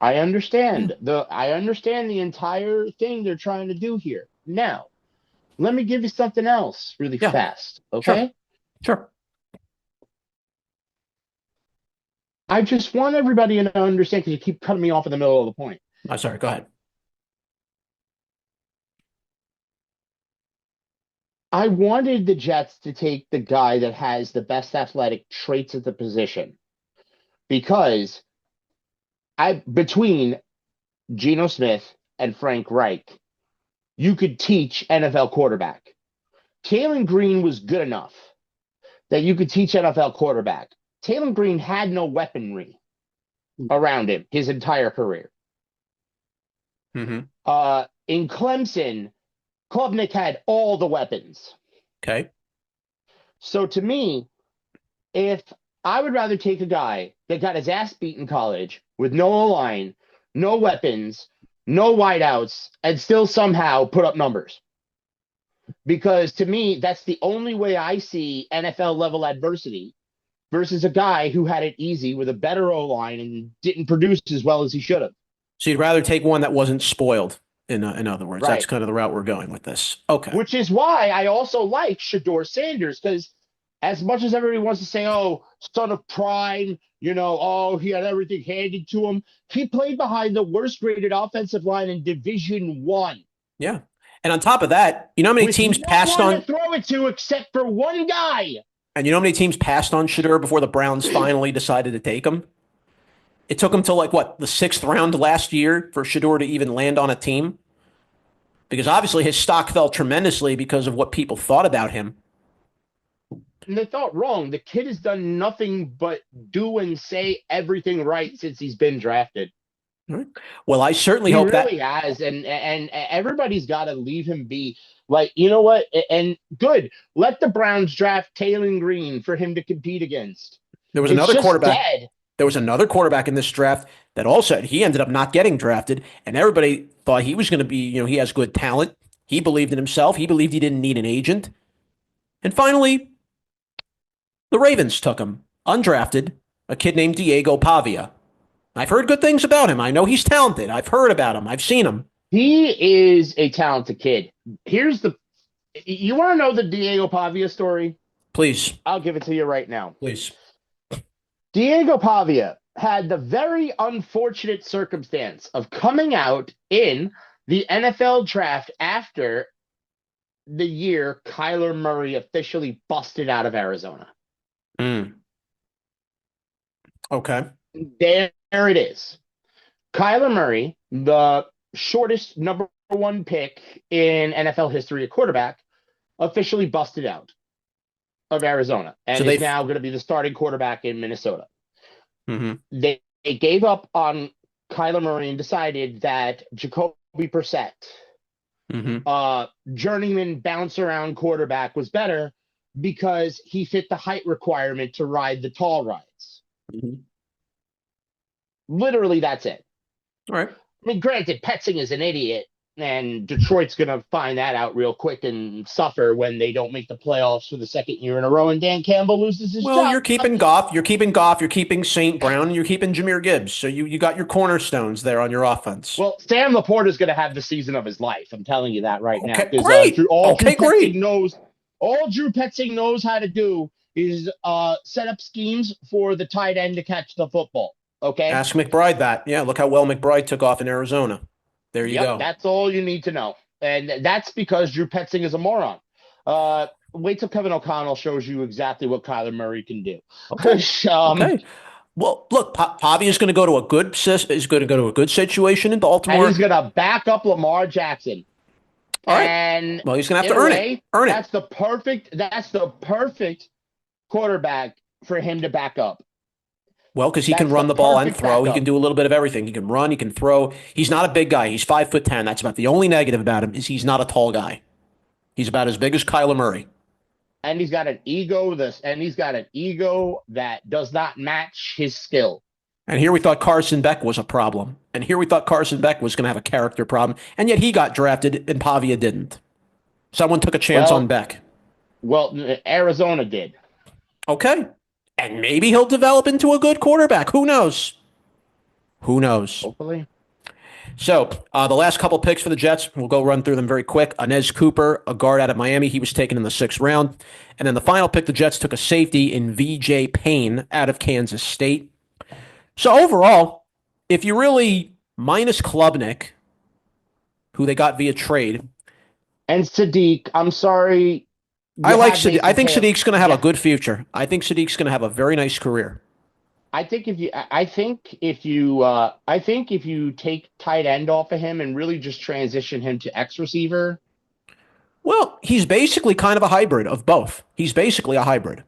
Yeah, I understand the entire thing they're trying to do here. Now, let me give you something else really yeah, fast, sure, okay? sure. I just want everybody to understand because you keep cutting me off in the middle of the point. Sorry, go ahead. I wanted the Jets to take the guy that has the best athletic traits at the position because between Geno Smith and Frank Reich, you could teach NFL quarterback. Taylor Green was good enough that you could teach NFL quarterback. Taylor Green had no weaponry around him his entire career. Mm-hmm. In Clemson, Klubnik had all the weapons. Okay. So to me, if I would rather take a guy that got his ass beat in college with no line, no weapons, no wideouts, and still somehow put up numbers. Because to me, that's the only way I see NFL level adversity versus a guy who had it easy with a better O line and didn't produce as well as he should have. So you'd rather take one that wasn't spoiled. In other words, that's Right. kind of the route we're going with this. Okay. Which is why I also like Shador Sanders, because as much as everybody wants to say, oh, son of prime, oh, he had everything handed to him, he played behind the worst graded offensive line in Division One Yeah. And on top of that, you know how many with teams no passed one to on, throw it to except for one guy. and you know how many teams passed on Shador before the Browns finally decided to take him? It took him till like what, the sixth round last year for Shador to even land on a team? Because obviously his stock fell tremendously because of what people thought about him. And they thought wrong. The kid has done nothing but do and say everything right since he's been drafted. All right. Well, I certainly He hope really that has, and everybody's got to leave him be. Like, you know what? And good. Let the Browns draft Taylor Green for him to compete against. there was It's another just quarterback. dead. There was another quarterback in this draft that also he ended up not getting drafted, and everybody thought he was going to be. He has good talent. He believed in himself. He believed he didn't need an agent. And finally, the Ravens took him, undrafted, a kid named Diego Pavia. I've heard good things about him. I know he's talented. I've heard about him. I've seen him. He is a talented kid. Here's the. You want to know the Diego Pavia story? Please, I'll give it to you right now. please. Diego Pavia had the very unfortunate circumstance of coming out in the NFL draft after the year Kyler Murray officially busted out of Arizona. Mm. Okay. There it is. Kyler Murray, the shortest number one pick in NFL history at quarterback, officially busted out of Arizona So and is now going to be the starting quarterback in Minnesota. Mhm. They gave up on Kyler Murray and decided that Jacoby Brissett, Mhm. journeyman bounce around quarterback, was better because he fit the height requirement to ride the tall rides. Mhm. Literally, that's it. All right. I mean, granted, Petzing is an idiot, and Detroit's going to find that out real quick and suffer when they don't make the playoffs for the second year in a row and Dan Campbell loses his Well, job. you're keeping Goff, you're keeping Goff, you're keeping St. Brown, and you're keeping Jameer Gibbs. So you got your cornerstones there on your offense. Well, Sam Laporta is going to have the season of his life. I'm telling you that right now. Okay, Because great. Okay, great. All Drew Petzing knows how to do is set up schemes for the tight end to catch the football. Okay. Ask McBride that. Yeah, look how well McBride took off in Arizona. There you Yep, go. that's all you need to know. And that's because Drew Petzing is a moron. Wait till Kevin O'Connell shows you exactly what Kyler Murray can do. Okay. Okay. Well, look, Pavi is going to go to a good is going to go to a good situation in And Baltimore. he's going to back up Lamar Jackson. All right. And well, he's going to have to earn it. Earn That's the perfect quarterback for him to back up. Well, because he can run the ball and throw. He can do a little bit of everything. He can run. He can throw. He's not a big guy. He's 5'10". That's about the only negative about him is he's not a tall guy. He's about as big as Kyler Murray. And he's got an ego. That does not match his skill. And here we thought Carson Beck was a problem. And here we thought Carson Beck was going to have a character problem. And yet he got drafted and Pavia didn't. Someone took a chance on Beck. Well, Arizona did. Okay. And maybe he'll develop into a good quarterback. Who knows? Who knows? Hopefully. So the last couple picks for the Jets, we'll go run through them very quick. Inez Cooper, a guard out of Miami. He was taken in the 6th round. And then the final pick, the Jets took a safety in VJ Payne out of Kansas State. So overall, if you really minus Klubnik, who they got via trade. And Sadiq, I'm sorry. I like Sadiq. I think Sadiq's going to have a good future. I think Sadiq's going to have a very nice career. I think if you take tight end off of him and really just transition him to X receiver. Well, he's basically kind of a hybrid of both. He's basically a hybrid.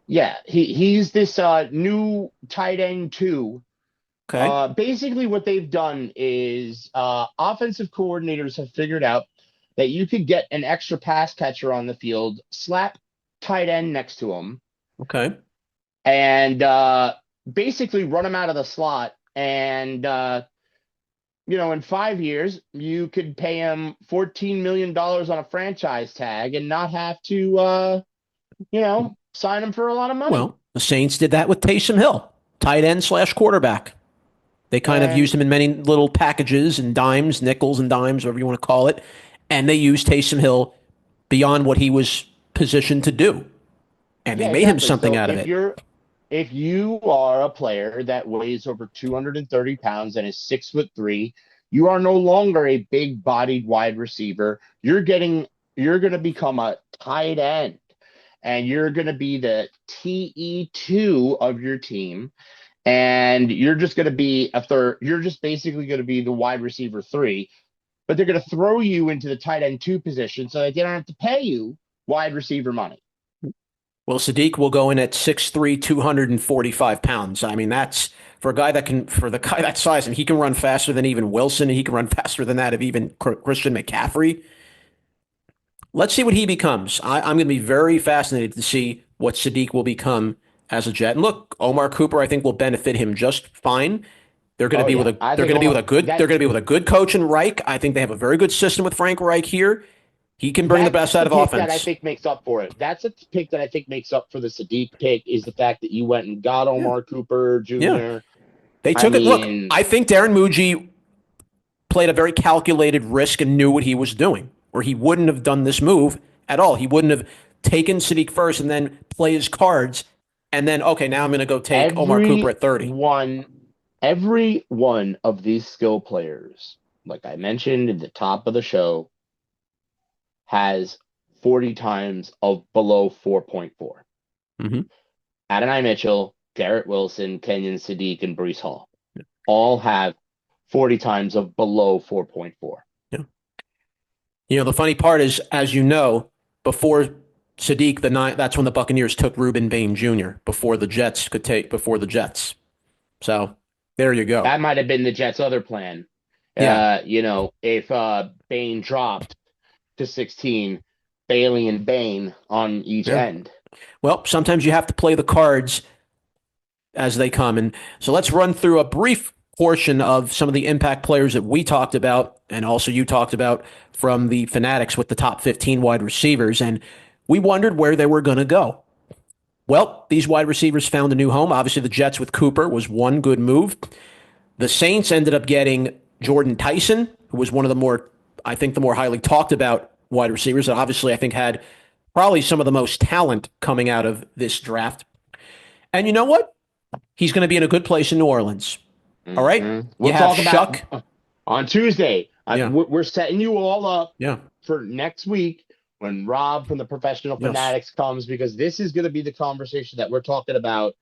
Yeah, he's this new tight end too. Okay. Basically, what they've done is offensive coordinators have figured out that you could get an extra pass catcher on the field, slap tight end next to him. Okay. And basically run him out of the slot. And, in 5 years, you could pay him $14 million on a franchise tag and not have to, sign him for a lot of money. Well, the Saints did that with Taysom Hill, tight end / quarterback. They kind of And used him in many little packages and dimes, nickels and dimes, whatever you want to call it. And they used Taysom Hill beyond what he was positioned to do. And they yeah, made him exactly. something So out of it. if you are a player that weighs over 230 pounds and is 6'3", you are no longer a big bodied wide receiver. You're going to become a tight end, and you're going to be the TE2 of your team. And you're just going to be a third. You're just basically going to be the wide receiver three, but they're going to throw you into the tight end two position so that they don't have to pay you wide receiver money. Well, Sadiq will go in at 6'3", 245 pounds. I mean, that's for a guy that can, for the guy that size, and he can run faster than even Wilson, and he can run faster than that of even Christian McCaffrey. Let's see what he becomes. I'm going to be very fascinated to see what Sadiq will become as a Jet. And look, Omar Cooper, I think will benefit him just fine. They're going to Oh be with yeah, a I they're think going to be with a good they're that going to be with a good coach in Reich. I think they have a very good system with Frank Reich here. He can bring the that's best the out of pick that I offense. think makes up for it. That's a pick that I think makes up for the Sadiq pick is the fact that you went and got Yeah, Omar Cooper yeah. Jr. They I took it. Look, mean, I think Darren Muji played a very calculated risk and knew what he was doing, or he wouldn't have done this move at all. He wouldn't have taken Sadiq first and then play his cards, and then okay, now I'm going to go take Omar Cooper every at 30. one, every one of these skill players, like I mentioned at the top of the show, has 40 times of below 4.4. Mm-hmm. Adonai Mitchell, Garrett Wilson, Kenyon Sadiq, and Brees Hall all have 40 times of below 4.4. Yeah. You know, the funny part is, as you know, before Sadiq the nine, that's when the Buccaneers took Reuben Bain Jr. before the Jets. So there you go. That might have been the Jets' other plan. Yeah. If Bain dropped to 16, Bailey and Bain on each Yeah. end. Well, sometimes you have to play the cards as they come. And so let's run through a brief portion of some of the impact players that we talked about and also you talked about from the Fanatics with the top 15 wide receivers. And we wondered where they were going to go. Well, these wide receivers found a new home. Obviously, the Jets with Cooper was one good move. The Saints ended up getting Jordan Tyson, who was one of the more, I think, the more highly talked about wide receivers that obviously I think had probably some of the most talent coming out of this draft. And you know what? He's going to be in a good place in New Orleans. All right. You We'll have talk Shuck. about on Tuesday. Yeah. We're setting you all up Yeah. for next week when Rob from the Professional Yes. Fanatics comes because this is going to be the conversation that we're talking about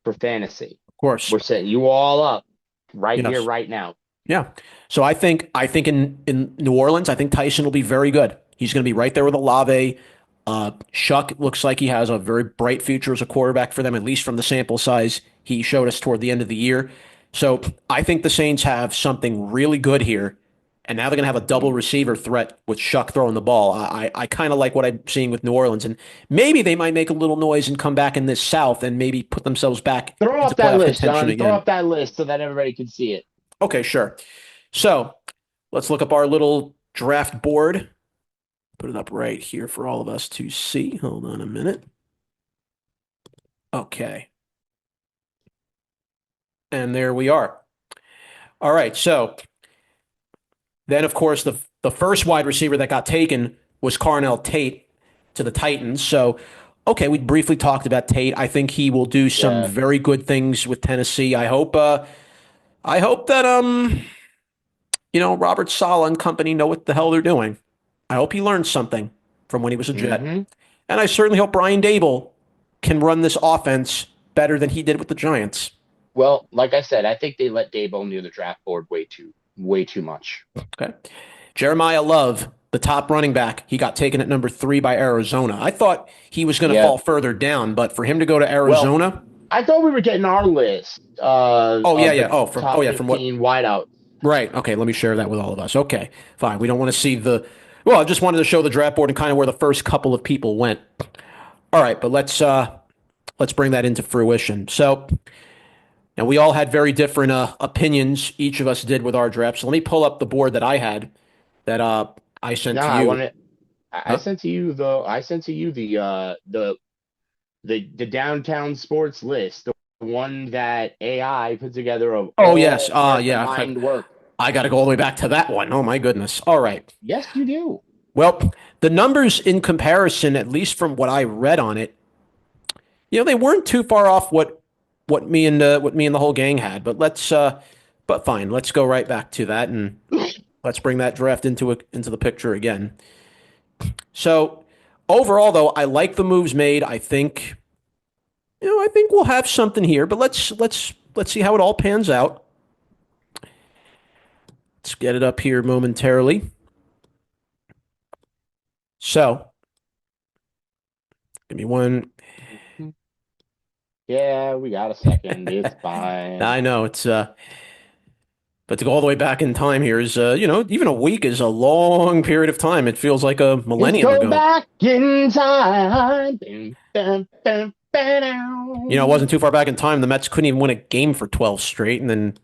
for fantasy. Of course. We're setting you all up right here, Yes. right now. Yeah. So I think in New Orleans, I think Tyson will be very good. He's going to be right there with Olave. Shuck looks like he has a very bright future as a quarterback for them, at least from the sample size he showed us toward the end of the year. So I think the Saints have something really good here. And now they're going to have a double receiver threat with Shuck throwing the ball. I kind of like what I'm seeing with New Orleans. And maybe they might make a little noise and come back in this South and maybe put themselves back Throw into up that playoff list, contention John. Throw again. up that list so that everybody can see it. Okay, sure. So let's look up our little draft board. Put it up right here for all of us to see. Hold on a minute. Okay. And there we are. All right. So then, of course, the first wide receiver that got taken was Carnell Tate to the Titans. So, okay, we briefly talked about Tate. I think he will do some Yeah. very good things with Tennessee. I hope. I hope that Robert Saleh and company know what the hell they're doing. I hope he learned something from when he was a Jet. Mm-hmm. And I certainly hope Brian Dable can run this offense better than he did with the Giants. Well, like I said, I think they let Dabo near the draft board way too much. Okay. Jeremiah Love, the top running back, he got taken at number 3 by Arizona. I thought he was going to Yeah. fall further down, but for him to go to Well, Arizona. I thought we were getting our list. Oh, yeah, Of yeah. the Oh, top from what? 15 wideout. Right. Okay. Let me share that with all of us. Okay. Fine. We don't want to see well, I just wanted to show the draft board and kind of where the first couple of people went. All right. But let's bring that into fruition. So, and we all had very different opinions. Each of us did with our drafts. So let me pull up the board that I had that I sent No, to I you. wanted. I Huh? sent to you the. I sent to you the downtown sports list. one that AI put together of Oh, yes. all heart and Yeah. mind work. I got to go all the way back to that one. Oh, my goodness. All right. Yes, you do. Well, the numbers in comparison, at least from what I read on it, they weren't too far off what me and the whole gang had. But fine, let's go right back to that and let's bring that draft into the picture again. So overall, though, I like the moves made. I think we'll have something here. But let's see how it all pans out. Let's get it up here momentarily. So, give me one. Yeah, we got a second. It's fine. I know but to go all the way back in time here is, even a week is a long period of time. It feels like a Let's millennium go ago. back in time. It wasn't too far back in time. The Mets couldn't even win a game for 12 straight, and then,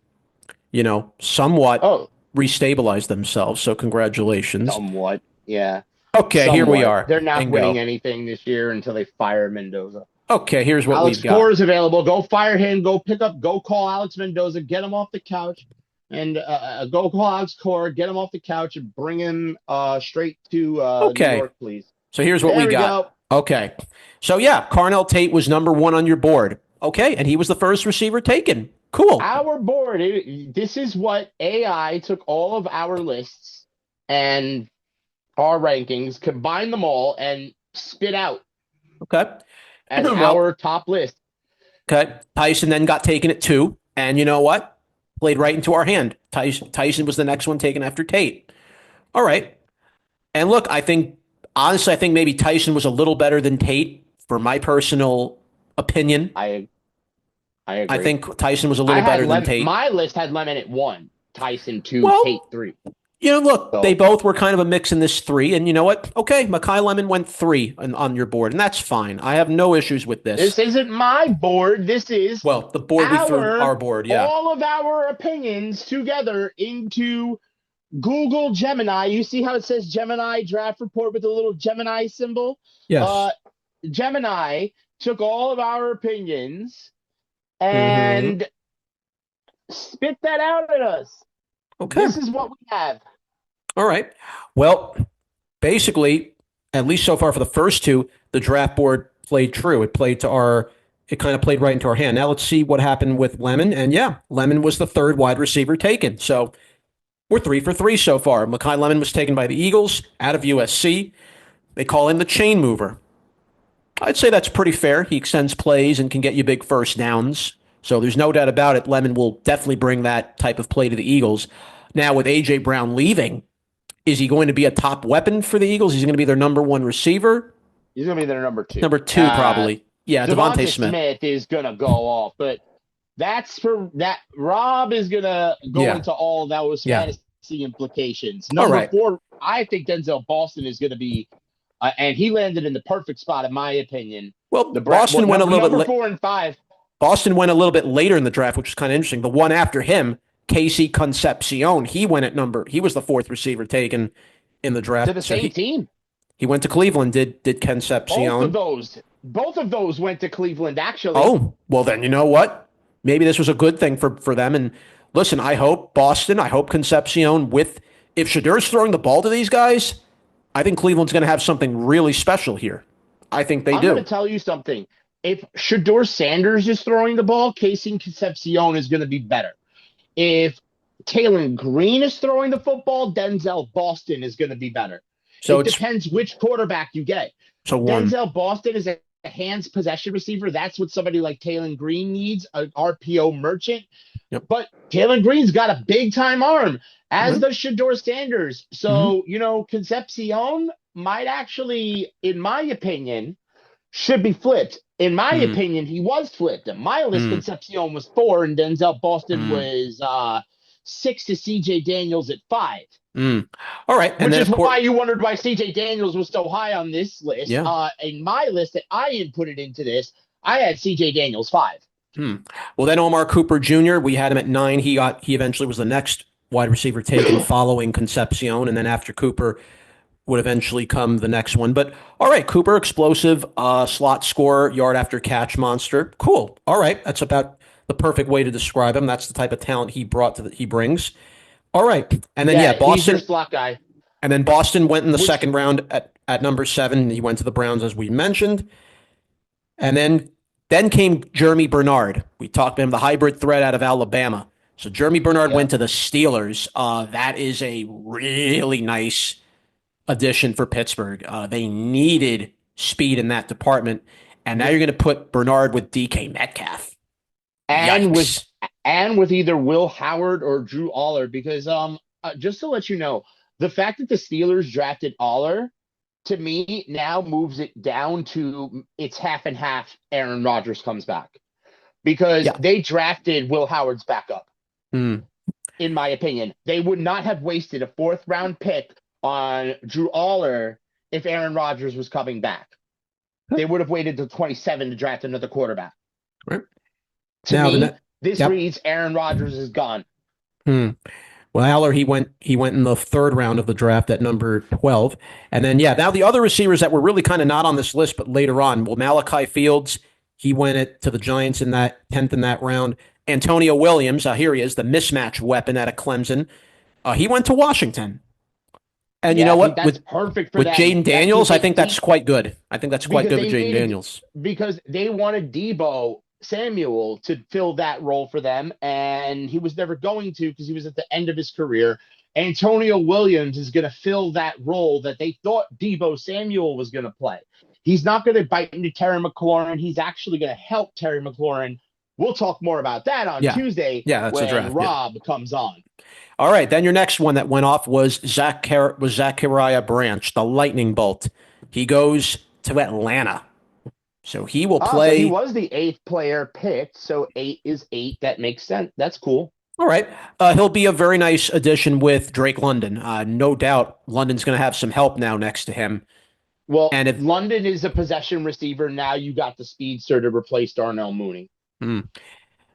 somewhat Oh, restabilized themselves. So congratulations. somewhat. Yeah. Okay, here we Somewhat. are. They're not Bingo. winning anything this year until they fire Mendoza. Okay, here's what Alex we've got. Cora is available. Go fire him. Go call Alex Mendoza. Get him off the couch. And go call Alex Cora. Get him off the couch and bring him straight to New York, please. So here's what There we got. go. Okay. So yeah, Carnell Tate was number 1 on your board. Okay, and he was the first receiver taken. Cool. Our board, this is what AI took all of our lists and our rankings, combined them all, and spit out Okay. as Well, our top list. Okay. Tyson then got taken at 2, and you know what? Played right into our hand. Tyson was the next one taken after Tate. All right. And look, honestly, I think maybe Tyson was a little better than Tate for my personal opinion. I agree. I think Tyson was a little better than Tate. My list had Lemon at 1, Tyson 2, Tate 3. Look, they both were kind of a mix in this 3, and you know what? Okay, Makai Lemon went 3 on your board, and that's fine. I have no issues with this. This isn't my board. This is the board we threw our board. Yeah, all of our opinions together into Google Gemini. You see how it says Gemini draft report with the little Gemini symbol? Yes. Gemini took all of our opinions and spit that out at us. Okay. This is what we have. All right. Well, basically, at least so far for the first 2, the draft board played true. It kind of played right into our hand. Now let's see what happened with Lemon. And yeah, Lemon was the 3rd wide receiver taken. So we're 3 for 3 so far. Makai Lemon was taken by the Eagles out of USC. They call him the chain mover. I'd say that's pretty fair. He extends plays and can get you big first downs. So there's no doubt about it. Lemon will definitely bring that type of play to the Eagles. Now with A.J. Brown leaving, is he going to be a top weapon for the Eagles? He's going to be their number 1 receiver? He's going to be their number 2. Number 2, probably. Yeah, Devontae Smith is going to go off, but that's for that. Rob is going to go into all those fantasy implications. Number 4, I think Denzel Boston is going to be, and he landed in the perfect spot, in my opinion. Well, Boston went a little bit number 4 and 5. Boston went a little bit later in the draft, which is kind of interesting. The one after him, Casey Concepcion, he was the 4th receiver taken in the draft. To the same team. He went to Cleveland, did Concepcion. Both of those went to Cleveland, actually. Oh, well then, you know what? Maybe this was a good thing for them. And listen, I hope Concepcion if Shedur's throwing the ball to these guys, I think Cleveland's going to have something really special here. I think they do. I'm going to tell you something. If Shedeur Sanders is throwing the ball, Casey Concepcion is going to be better. If Taylor Green is throwing the football, Denzel Boston is going to be better. So it depends which quarterback you get. So Denzel Boston is a hands possession receiver. That's what somebody like Taylor Green needs, an RPO merchant. Yep. But Taylor Green's got a big time arm, as does Shedeur Sanders. So, Concepcion might actually, in my opinion, should be flipped. In my opinion, he was flipped. In my list, Concepcion was 4, and Denzel Boston was 6 to CJ Daniels at 5. All right. Which is why you wondered why CJ Daniels was so high on this list. Yeah. In my list that I inputted into this, I had CJ Daniels 5. Well, then Omar Cooper Jr., we had him at 9. He eventually was the next wide receiver taken following Concepcion. And then after Cooper, would eventually come the next one. But all right, Cooper, explosive, slot scorer, yard after catch monster. Cool. All right, that's about the perfect way to describe him. That's the type of talent he brings. All right, and then Yeah, he's your Boston, slot guy. and then Boston went in the Which second round at number 7. He went to the Browns as we mentioned, and then came Jeremy Bernard. We talked about him, the hybrid threat out of Alabama. So Jeremy Bernard yeah. went to the Steelers. That is a really nice addition for Pittsburgh. They needed speed in that department, and now you're going to put Bernard with DK Metcalf. and with Yikes! and with either Will Howard or Drew Aller, because just to let you know, the fact that the Steelers drafted Aller to me now moves it down to it's half and half. Aaron Rodgers comes back because Yeah. they drafted Will Howard's backup. Mm. In my opinion, they would not have wasted a 4th-round pick on Drew Aller if Aaron Rodgers was coming back. They would have waited till 27 to draft another quarterback. Right. To Now, me, this yep. reads Aaron Rodgers is gone. Well, Aller, he went in the 3rd round of the draft at number 12. And then, now the other receivers that were really kind of not on this list, but later on, well, Malachi Fields, he went to the Giants in that 10th in that round. Antonio Williams, here he is, the mismatch weapon out of Clemson. He went to Washington. And you know what? That's perfect for with them. Jaden Daniels, I think that's quite good. I think that's quite good with Jaden Daniels. Because they wanted Deebo Samuel to fill that role for them, and he was never going to because he was at the end of his career. Antonio Williams is going to fill that role that they thought Deebo Samuel was going to play. He's not going to bite into Terry McLaurin. He's actually going to help Terry McLaurin. We'll talk more about that on Tuesday that's when a draft. Rob comes on. All right, then your next one that went off was Zachariah Branch, the lightning bolt. He goes to Atlanta. So he will play. So he was the 8th player picked, so 8 is 8. That makes sense. That's cool. All right. He'll be a very nice addition with Drake London. No doubt London's going to have some help now next to him. Well, and if London is a possession receiver, now you got the speedster to replace Darnell Mooney. The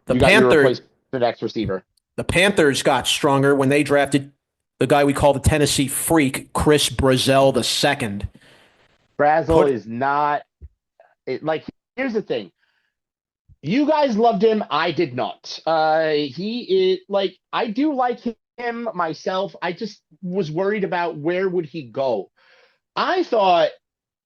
Panthers, the next receiver. The Panthers got stronger when they drafted the guy we call the Tennessee Freak, Chris Brazzell II. Brazzell is not here's the thing. You guys loved him. I did not. He is I do like him myself. I just was worried about where would he go. I thought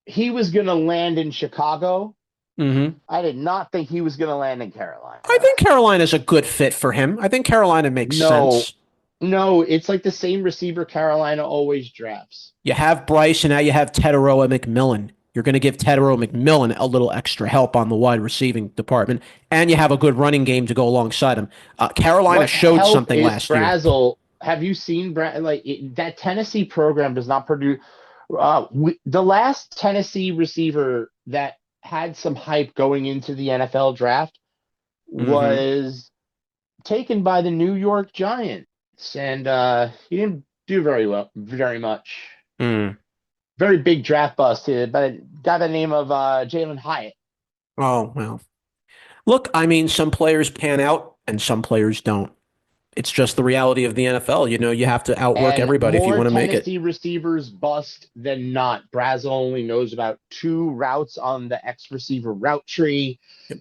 he was going to land in Chicago. Mm-hmm. I did not think he was going to land in Carolina. I think Carolina is a good fit for him. I think Carolina makes sense. No, it's like the same receiver Carolina always drafts. You have Bryce, and now you have Teteroa McMillan. You're going to give Teteroa McMillan a little extra help on the wide receiving department, and you have a good running game to go alongside him. Carolina showed something last year. Have you seen that Tennessee program does not produce? The last Tennessee receiver that had some hype going into the NFL draft was taken by the New York Giants, and he didn't do very much. Very big draft bust here, but a guy by the name of Jalen Hyatt. Oh, well. Look, I mean, some players pan out and some players don't. It's just the reality of the NFL. You have to outwork everybody if you want to make it. Tennessee receivers bust than not. Brazzell only knows about 2 routes on the X receiver route tree. Yep.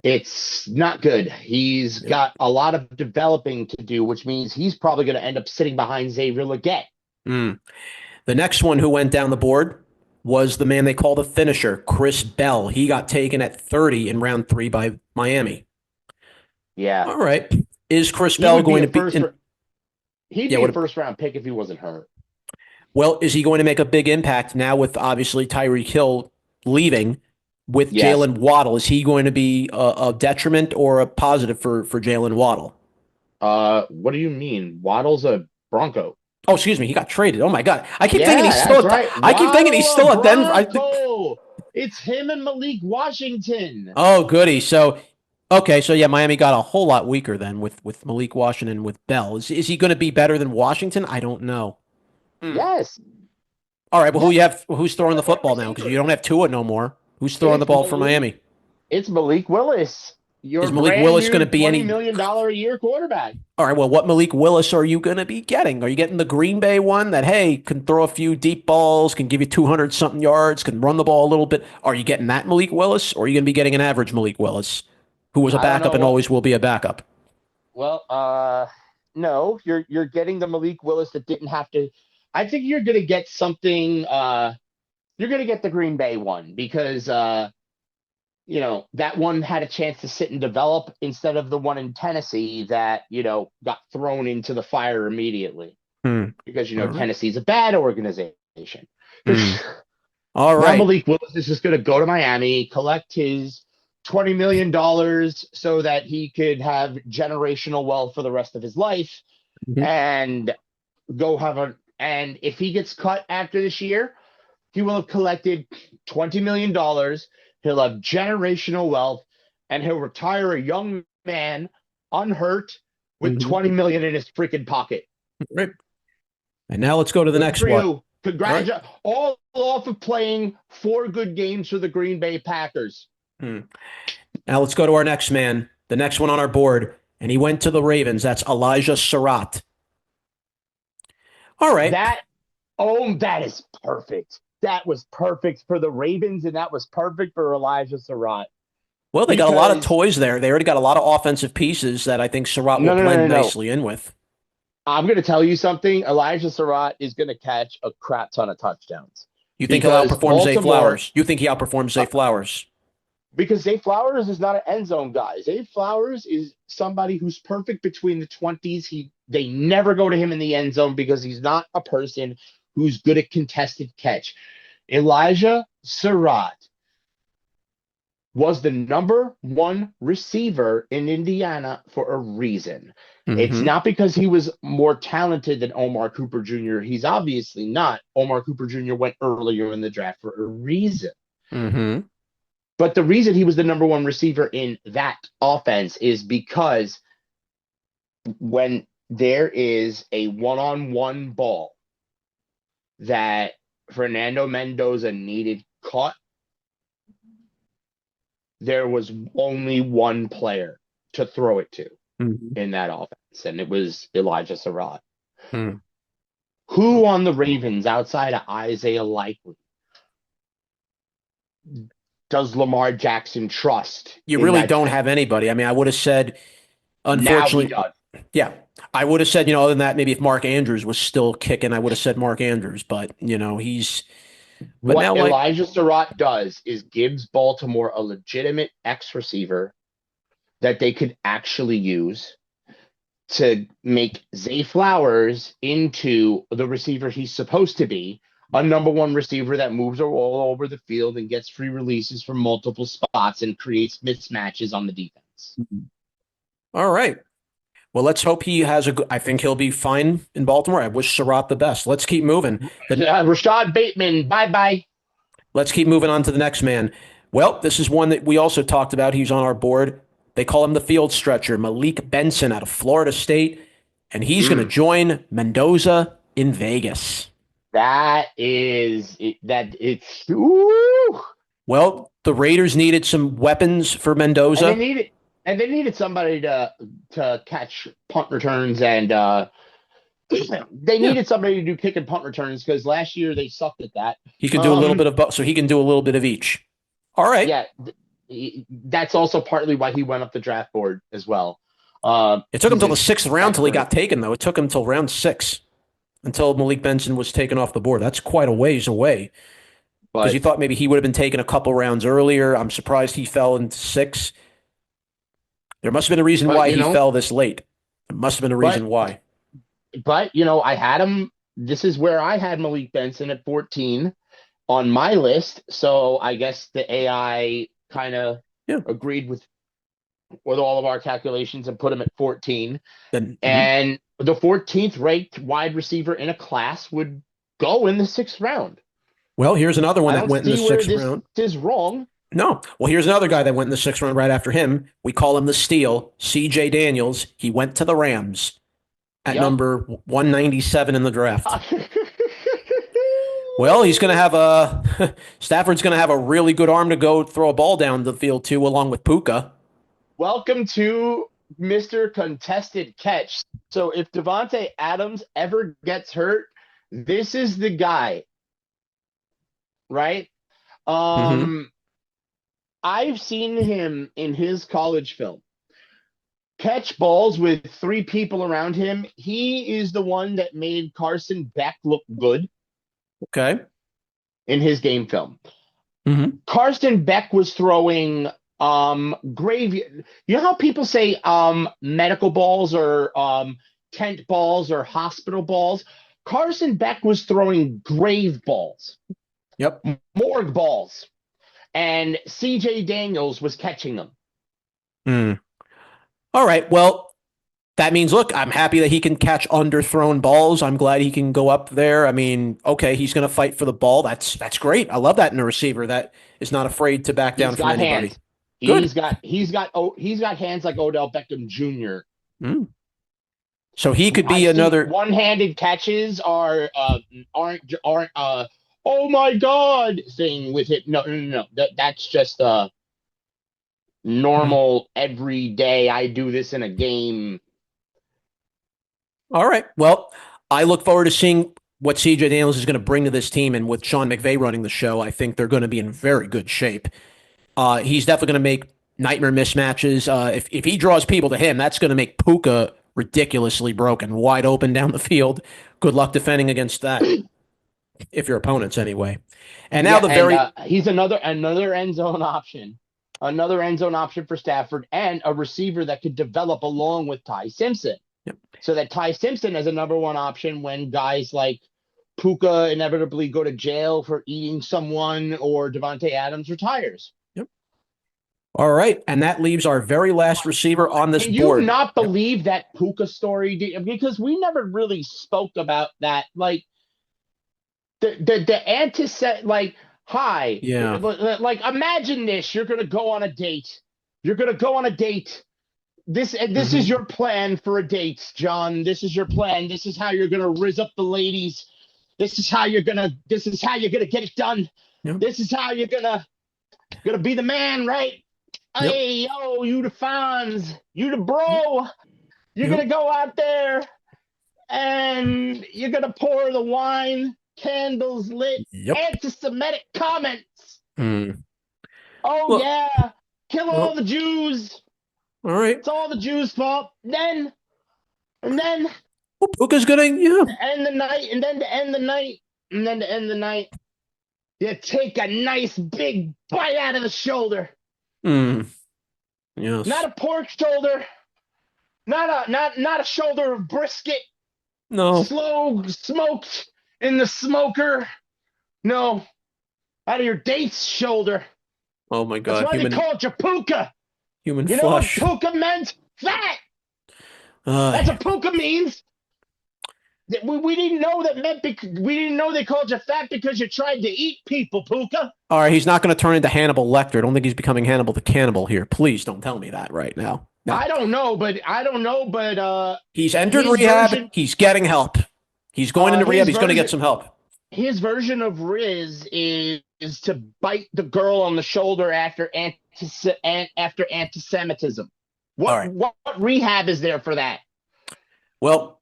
It's not good. He's got a lot of developing to do, which means he's probably going to end up sitting behind Xavier Legette. The next one who went down the board was the man they call the finisher, Chris Bell. He got taken at 30 in round 3 by Miami. Yeah. All right. Is Chris Bell going to be... He'd be a first-round pick if he wasn't hurt. Well, is he going to make a big impact now with, obviously, Tyreek Hill leaving with Jalen Waddle? Is he going to be a detriment or a positive for Jalen Waddle? What do you mean? Waddle's a Bronco. Oh, excuse me. He got traded. Oh, my God. I keep thinking he's still I keep thinking he's still at Denver. It's him and Malik Washington. Oh, goody. So... Okay, so Miami got a whole lot weaker then with Malik Washington with Bell. Is he going to be better than Washington? I don't know. Yes. All right, well, who's throwing the football now? Because you don't have Tua no more. Who's throwing the ball for Miami? It's Malik Willis. Your Is Malik brand Willis going new to be $20 million a year quarterback. All right, well, what Malik Willis are you going to be getting? Are you getting the Green Bay one that, hey, can throw a few deep balls, can give you 200 something yards, can run the ball a little bit? Are you getting that Malik Willis, or are you going to be getting an average Malik Willis, who was a I don't backup know and what. always will be a backup? Well, no, you're getting the Malik Willis that didn't have to. I think you're gonna get something. You're gonna get the Green Bay one because that one had a chance to sit and develop instead of the one in Tennessee that got thrown into the fire immediately Hmm. because All right. Tennessee's a bad organization. Hmm. All Now right. Malik Willis is just going to go to Miami, collect his $20 million so that he could have generational wealth for the rest of his life, Mhm. and go have a. And if he gets cut after this year, he will have collected $20 million. He'll have generational wealth, and he'll retire a young man unhurt with Mhm. 20 million in his freaking pocket. Right. And now let's go to the Good next for one. you. All right. Congratulations. All off of playing 4 good games for the Green Bay Packers. Hmm. Now let's go to our next man, the next one on our board, and he went to the Ravens. That's Elijah Surratt. All right. That is perfect. That was perfect for the Ravens, and that was perfect for Elijah Surratt. Well, they got a lot of Because toys there. They already got a lot of offensive pieces that I think Surratt will no, no, no, blend no, no. nicely in with. I'm going to tell you something. Elijah Surratt is going to catch a crap ton of touchdowns You think he'll because outperform Zay Baltimore, Flowers? You think he outperforms Zay Flowers? because Zay Flowers is not an end zone guy. Zay Flowers is somebody who's perfect between the 20s. They never go to him in the end zone because he's not a person who's good at contested catch. Elijah Surratt was the number one receiver in Indiana for a reason. It's Mm-hmm. not because he was more talented than Omar Cooper Jr. He's obviously not. Omar Cooper Jr. went earlier in the draft for a reason. Mm-hmm. But the reason he was the number one receiver in that offense is because when there is a one-on-one ball that Fernando Mendoza needed caught, there was only one player to throw it to Mm-hmm. in that offense, and it was Elijah Surratt. Hmm. Who on the Ravens outside of Isaiah Likely does Lamar Jackson trust You in really that don't trade? have anybody. I mean, I would have said, Now he unfortunately, does. yeah, I would have said, other than that, maybe if Mark Andrews was still kicking, I would have said Mark Andrews. But, but What now, like, Elijah Surratt does is gives Baltimore a legitimate X receiver that they could actually use to make Zay Flowers into the receiver he's supposed to be, a number one receiver that moves all over the field and gets free releases from multiple spots and creates mismatches on the defense. all right. Well, let's hope he has a good. I think he'll be fine in Baltimore. I wish Surratt the best. Let's keep moving. Rashad Bateman, bye bye. Let's keep moving on to the next man. Well, this is one that we also talked about. He's on our board. They call him the field stretcher, Malik Benson out of Florida State, and he's going to join Mendoza in Vegas. That is it, that it's ooh. Well, the Raiders needed some weapons for Mendoza. And they needed somebody to catch punt returns, and they needed somebody to do kick and punt returns because last year they sucked at that. He can do a little bit of both, so he can do a little bit of each. All right. Yeah, that's also partly why he went up the draft board as well. It took him till the 6th round till he got taken, though. It took him till round 6 until Malik Benson was taken off the board. That's quite a ways away. Because you thought maybe he would have been taken a couple rounds earlier. I'm surprised he fell into 6. There must have been a reason why he fell this late. There must have been a reason why. But, I had him. This is where I had Malik Benson at 14 on my list. So I guess the AI kind of agreed with all of our calculations and put him at 14. And the 14th ranked wide receiver in a class would go in the 6th round. Well, here's another one that went in the 6th round. This is wrong. No. Well, here's another guy that went in the 6th round right after him. We call him the Steal, C.J. Daniels. He went to the Rams at number 197 in the draft. Well, he's going to have Stafford's going to have a really good arm to go throw a ball down the field too, along with Puka. Welcome to Mr. Contested Catch. So if Devonte Adams ever gets hurt, this is the guy, right? Hmm. Um, I've seen him in his college film catch balls with three people around him. He is the one that made Carson Beck look good Okay. in his game film. Hmm. Carson Beck was throwing gravy. You know how people say medical balls or tent balls or hospital balls? Carson Beck was throwing grave balls, Yep. morgue balls, and CJ Daniels was catching them. Mm. All right. Well, that means, look, I'm happy that he can catch underthrown balls. I'm glad he can go up there. I mean, okay, he's going to fight for the ball. That's great. I love that in a receiver that is not afraid to back down He's from got anybody. hands. Good. He's got hands like Odell Beckham Jr. Mm. So he could be I've seen another. one-handed catches aren't oh my god thing with it. No. That's just Mhm. normal every day. I do this in a game. All right. Well, I look forward to seeing what CJ Daniels is going to bring to this team. And with Sean McVay running the show, I think they're going to be in very good shape. He's definitely going to make nightmare mismatches. If he draws people to him, that's going to make Puka ridiculously broken, wide open down the field. Good luck defending against that, if your opponents anyway. And now Yeah, the and very he's another end zone option. Another end zone option for Stafford and a receiver that could develop along with Ty Simpson. yep, So that Ty Simpson is a number one option when guys like Puka inevitably go to jail for eating someone or Devonte Adams retires. yep. All right, and that leaves our very last receiver on this Can you board. not Yep. believe that Puka story? Because we never really spoke about that. Like the antiset, like hi, Yeah. like imagine this: you're gonna go on a date. You're gonna go on a date. This is Hmm. your plan for a date, John. This is your plan. This is how you're gonna rizz up the ladies. This is how you're gonna get it done. Yep. This is how you're gonna be the man, right? Yep. Hey, yo, you the fans, you the bro. You're Yep. gonna go out there and you're gonna pour the wine, candles lit, Yep. anti-Semitic comments. Mm. Oh Well, yeah, kill all well, the Jews. all right. It's all the Jews' fault. And then Well, Puka's gonna, yeah. to end the night, and then to end the night, and then to end the night, you take a nice big bite out of the shoulder. Mm. Not Yes. a pork shoulder, not a shoulder of brisket, No. slow smoked in the smoker. No, out of your date's shoulder. Oh my That's God. why they call it Japuka. Human You know what flesh. puka meant? Fat. Uh, That's what puka means. We didn't know that meant we didn't know they called you fat because you tried to eat people, Puka. all right. He's not going to turn into Hannibal Lecter. I don't think he's becoming Hannibal the cannibal here. Please don't tell me that right now. No. I don't know, but He's entered his rehab. version He's getting help. He's going into rehab. his He's going to get version some help. his version of Riz is to bite the girl on the shoulder after anti-Semitism. All What right. what rehab is there for that? Well,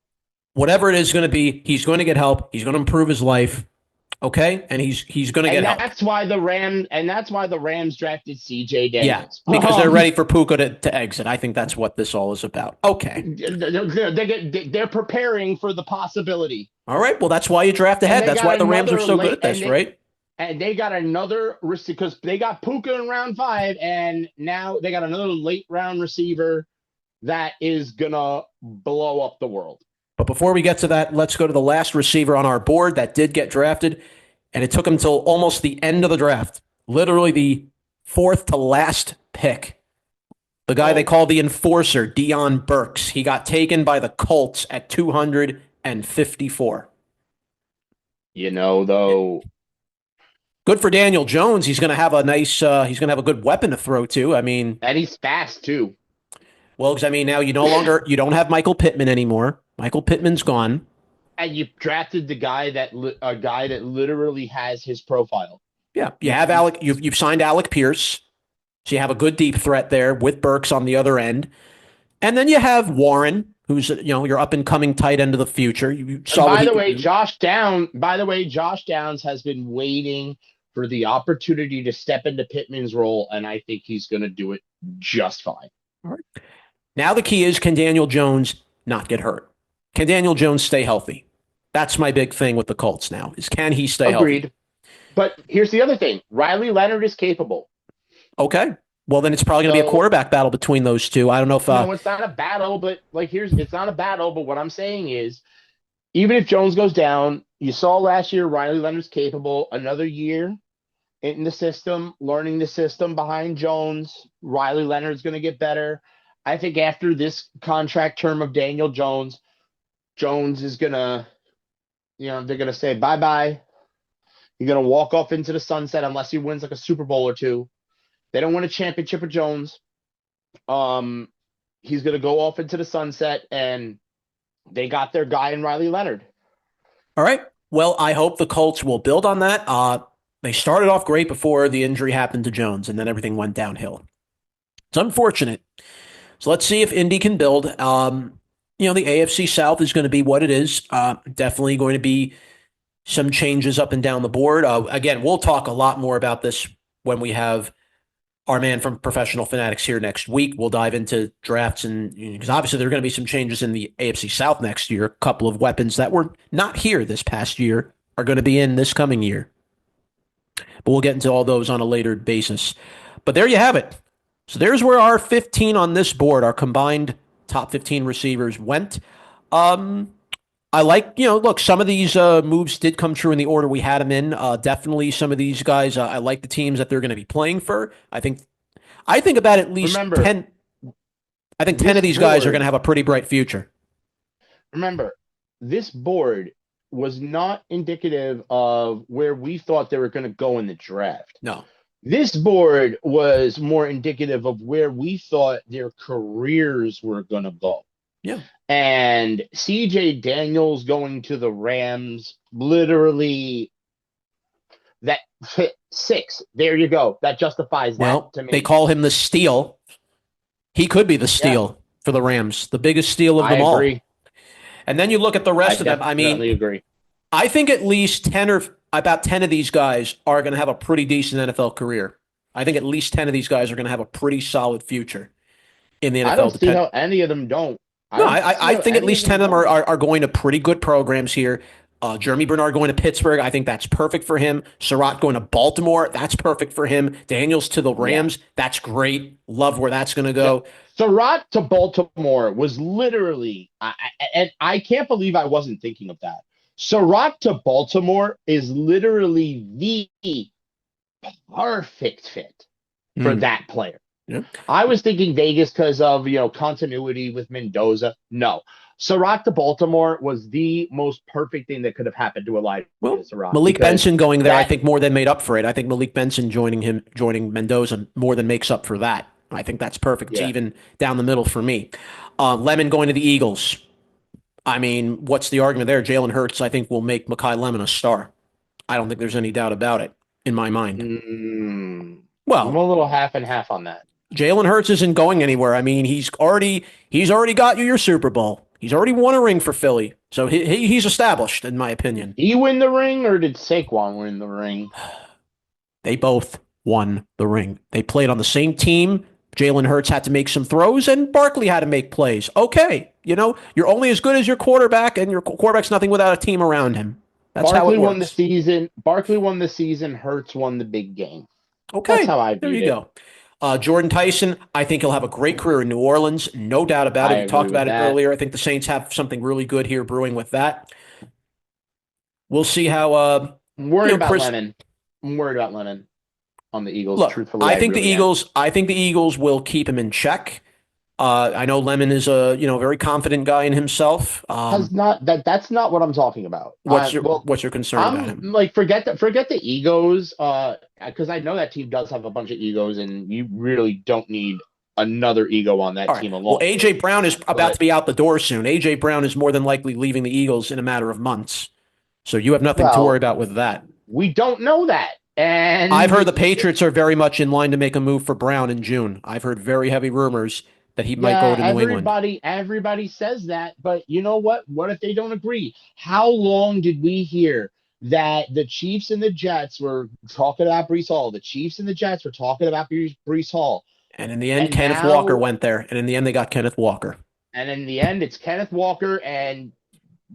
whatever it is going to be, he's going to get help. He's going to improve his life. Okay, and he's going to get And help. that's why the Rams drafted CJ Yeah, Daniels. because they're ready for Puka to exit. I think that's what this all is about. Okay. They're preparing for the possibility. All right. Well, that's why you draft And ahead. they That's got why the Rams are another so good late at this, right? and they got another because they got Puka in round 5 and now they got another late round receiver that is gonna blow up the world. But before we get to that, let's go to the last receiver on our board that did get drafted. And it took him till almost the end of the draft, literally the fourth to last pick. The guy they Oh, call the enforcer, Dion Burks. He got taken by the Colts at 254. you know though, Good for Daniel Jones. He's going to have a nice. He's going to have a good weapon to throw to. I mean, and he's fast too. well, because I mean, now you don't have Michael Pittman anymore. Michael Pittman's gone. And you drafted the guy a guy that literally has his profile. Yeah, you have Alec. You've signed Alec Pierce. So you have a good deep threat there with Burks on the other end. And then you have Warren, who's your up and coming tight end of the future. You And saw what he could do. By the way, Josh Downs has been waiting for the opportunity to step into Pittman's role, and I think he's going to do it just fine. All right. Now the key is, can Daniel Jones not get hurt? Can Daniel Jones stay healthy? That's my big thing with the Colts now, is can he stay healthy? Agreed. But here's the other thing. Riley Leonard is capable. Okay. Well, then it's probably going to be a quarterback battle between those two. I don't know if... No, it's not a battle, but it's not a battle, but what I'm saying is, even if Jones goes down, you saw last year Riley Leonard's capable. Another year in the system, learning the system behind Jones, Riley Leonard's going to get better. I think after this contract term of Daniel Jones, Jones is going to, they're going to say bye-bye. You're going to walk off into the sunset unless he wins like a Super Bowl or two. They don't win a championship with Jones. He's going to go off into the sunset, and they got their guy in Riley Leonard. All right. Well, I hope the Colts will build on that. They started off great before the injury happened to Jones, and then everything went downhill. It's unfortunate. So let's see if Indy can build. The AFC South is going to be what it is. Definitely going to be some changes up and down the board. Again, we'll talk a lot more about this when we have our man from Professional Fanatics here next week. We'll dive into drafts, and because obviously there are going to be some changes in the AFC South next year. A couple of weapons that were not here this past year are going to be in this coming year. But we'll get into all those on a later basis. But there you have it. So there's where our 15 on this board, our combined top 15 receivers went. I like, look, some of these moves did come true in the order we had them in. Definitely some of these guys, I like the teams that they're going to be playing for. I think about at least 10. I think 10 of these guys are going to have a pretty bright future. Remember, this board was not indicative of where we thought they were going to go in the draft. No. This board was more indicative of where we thought their careers were going to go. Yeah. And CJ Daniels going to the Rams, literally, that 6. There you go. That justifies that to me. They call him the steal. He could be the steal for the Rams, the biggest steal of them all. I agree. And then you look at the rest of them. I mean, agree. I think at least about 10 of these guys are going to have a pretty decent NFL career. I think at least 10 of these guys are going to have a pretty solid future in the NFL. I don't see how any of them don't. I think at least 10 of them are going to pretty good programs here. Jeremy Bernard going to Pittsburgh, I think that's perfect for him. Surratt going to Baltimore, that's perfect for him. Daniels to the Rams, that's great. Love where that's going to go. Yeah. Surratt to Baltimore was literally, and I can't believe I wasn't thinking of that. Surratt to Baltimore is literally the perfect fit for that player. Yeah. I was thinking Vegas because of, continuity with Mendoza. No. Surratt to Baltimore was the most perfect thing that could have happened to Elijah Surratt. Malik Benson going there, I think more than made up for it. I think Malik Benson joining Mendoza more than makes up for that. I think that's perfect. It's even down the middle for me. Lemon going to the Eagles. I mean, what's the argument there? Jalen Hurts, I think, will make Mekhi Lemon a star. I don't think there's any doubt about it in my mind. Well, I'm a little half and half on that. Jalen Hurts isn't going anywhere. I mean, he's already got you your Super Bowl. He's already won a ring for Philly, so he's established, in my opinion. Did he win the ring, or did Saquon win the ring? They both won the ring. They played on the same team. Jalen Hurts had to make some throws, and Barkley had to make plays. Okay, you're only as good as your quarterback, and your quarterback's nothing without a team around him. That's how it works. Barkley won the season. Hurts won the big game. Okay, that's how I view it. There you go. Jordan Tyson, I think he'll have a great career in New Orleans. No doubt about it. We talked about it earlier. I think the Saints have something really good here brewing with that. We'll see how. I'm worried about Lennon. I'm worried about Lennon on the Eagles. Look, truthfully, I think the Eagles will keep him in check. I know Lemon is a very confident guy in himself. That's not what I'm talking about. What's your concern about him? Like forget the egos. Because I know that team does have a bunch of egos, and you really don't need another ego on that team alone. Well, AJ Brown is about to be out the door soon. AJ Brown is more than likely leaving the Eagles in a matter of months, so you have nothing to worry about with that. We don't know that. I've And heard the Patriots are very much in line to make a move for Brown in June. I've heard very heavy rumors that he might go yeah, to New England. everybody says that, but you know what? What if they don't agree? How long did we hear that the Chiefs and the Jets were talking about Brees Hall? The Chiefs and the Jets were talking about Brees Hall. And in the end, And Kenneth Walker now, went there. And in the end, they got Kenneth Walker. and in the end, it's Kenneth Walker and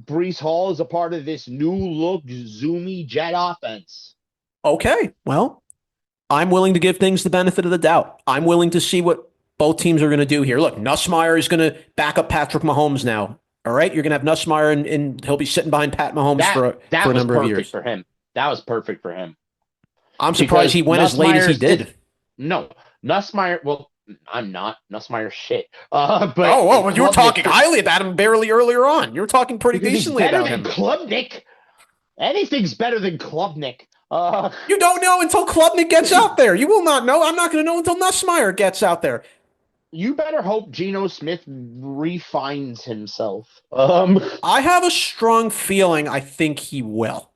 Brees Hall is a part of this new look, zoomy Jet offense. Okay, well, I'm willing to give things the benefit of the doubt. I'm willing to see what both teams are going to do here. Look, Nussmeier is going to back up Patrick Mahomes now. All right, you're going to have Nussmeier, and he'll be sitting behind Pat Mahomes for a number of years. For him. That was perfect for him. I'm surprised he went as late as he did. No, Nussmeier. Well, I'm not Nussmeier shit. But you were talking highly about him barely earlier on. You were talking pretty decently about him. Klubnik. Anything's better than Klubnik. You don't know until Klubnik gets out there. You will not know. I'm not going to know until Nussmeier gets out there. You better hope Geno Smith refines himself. I have a strong feeling I think he will.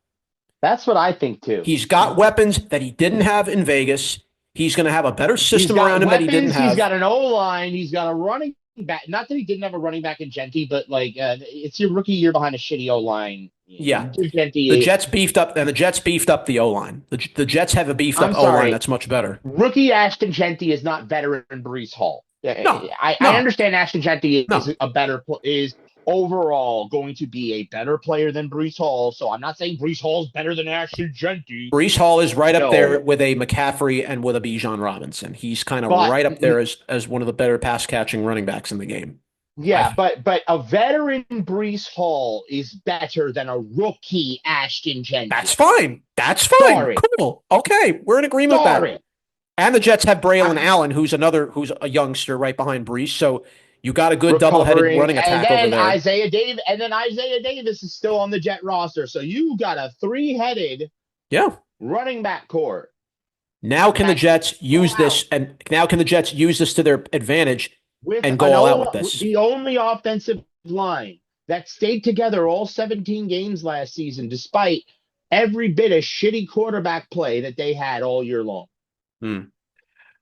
That's what I think too. He's got weapons that he didn't have in Vegas. He's going to have a better system around him that he didn't have. He's got an O-line. He's got a running back. Not that he didn't have a running back in Genty, but it's your rookie year behind a shitty O-line. Yeah, the Jets beefed up, and the Jets beefed up the O-line. The Jets have a beefed up O-line that's much better. Rookie Ashton Genty is not better than Brees Hall. No, I understand Ashton Genty is overall going to be a better player than Brees Hall. So I'm not saying Brees Hall is better than Ashton Genty. Brees Hall is right up there with a McCaffrey and with a Bijan Robinson. He's kind of right up there as one of the better pass catching running backs in the game. Yeah, but a veteran Brees Hall is better than a rookie Ashton Genty. That's fine. Sorry. Cool. Okay, we're in agreement with that. And the Jets have Braylon Allen, who's a youngster right behind Brees. So you got a good double-headed running attack over there. Isaiah Davis is still on the Jet roster. So you got a three-headed running back core. Now can the Jets use this to their advantage and go all out with this? The only offensive line that stayed together all 17 games last season, despite every bit of shitty quarterback play that they had all year long.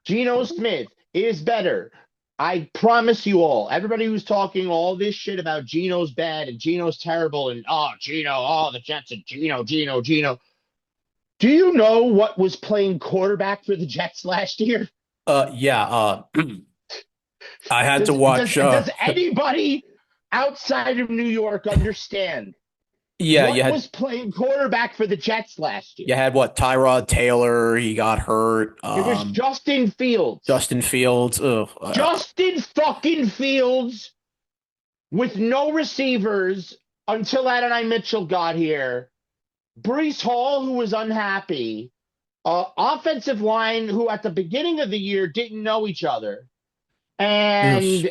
Geno Smith is better. I promise you all. Everybody who's talking all this shit about Geno's bad and Geno's terrible and the Jets and Geno. Do you know what was playing quarterback for the Jets last year? I had to watch. Does anybody outside of New York understand? Yeah, what was playing quarterback for the Jets last year? You had Tyrod Taylor. He got hurt. It was Justin Fields. Justin Fields fucking Fields with no receivers until Adonai Mitchell got here. Brees Hall, who was unhappy. Offensive line, who at the beginning of the year didn't know each other. And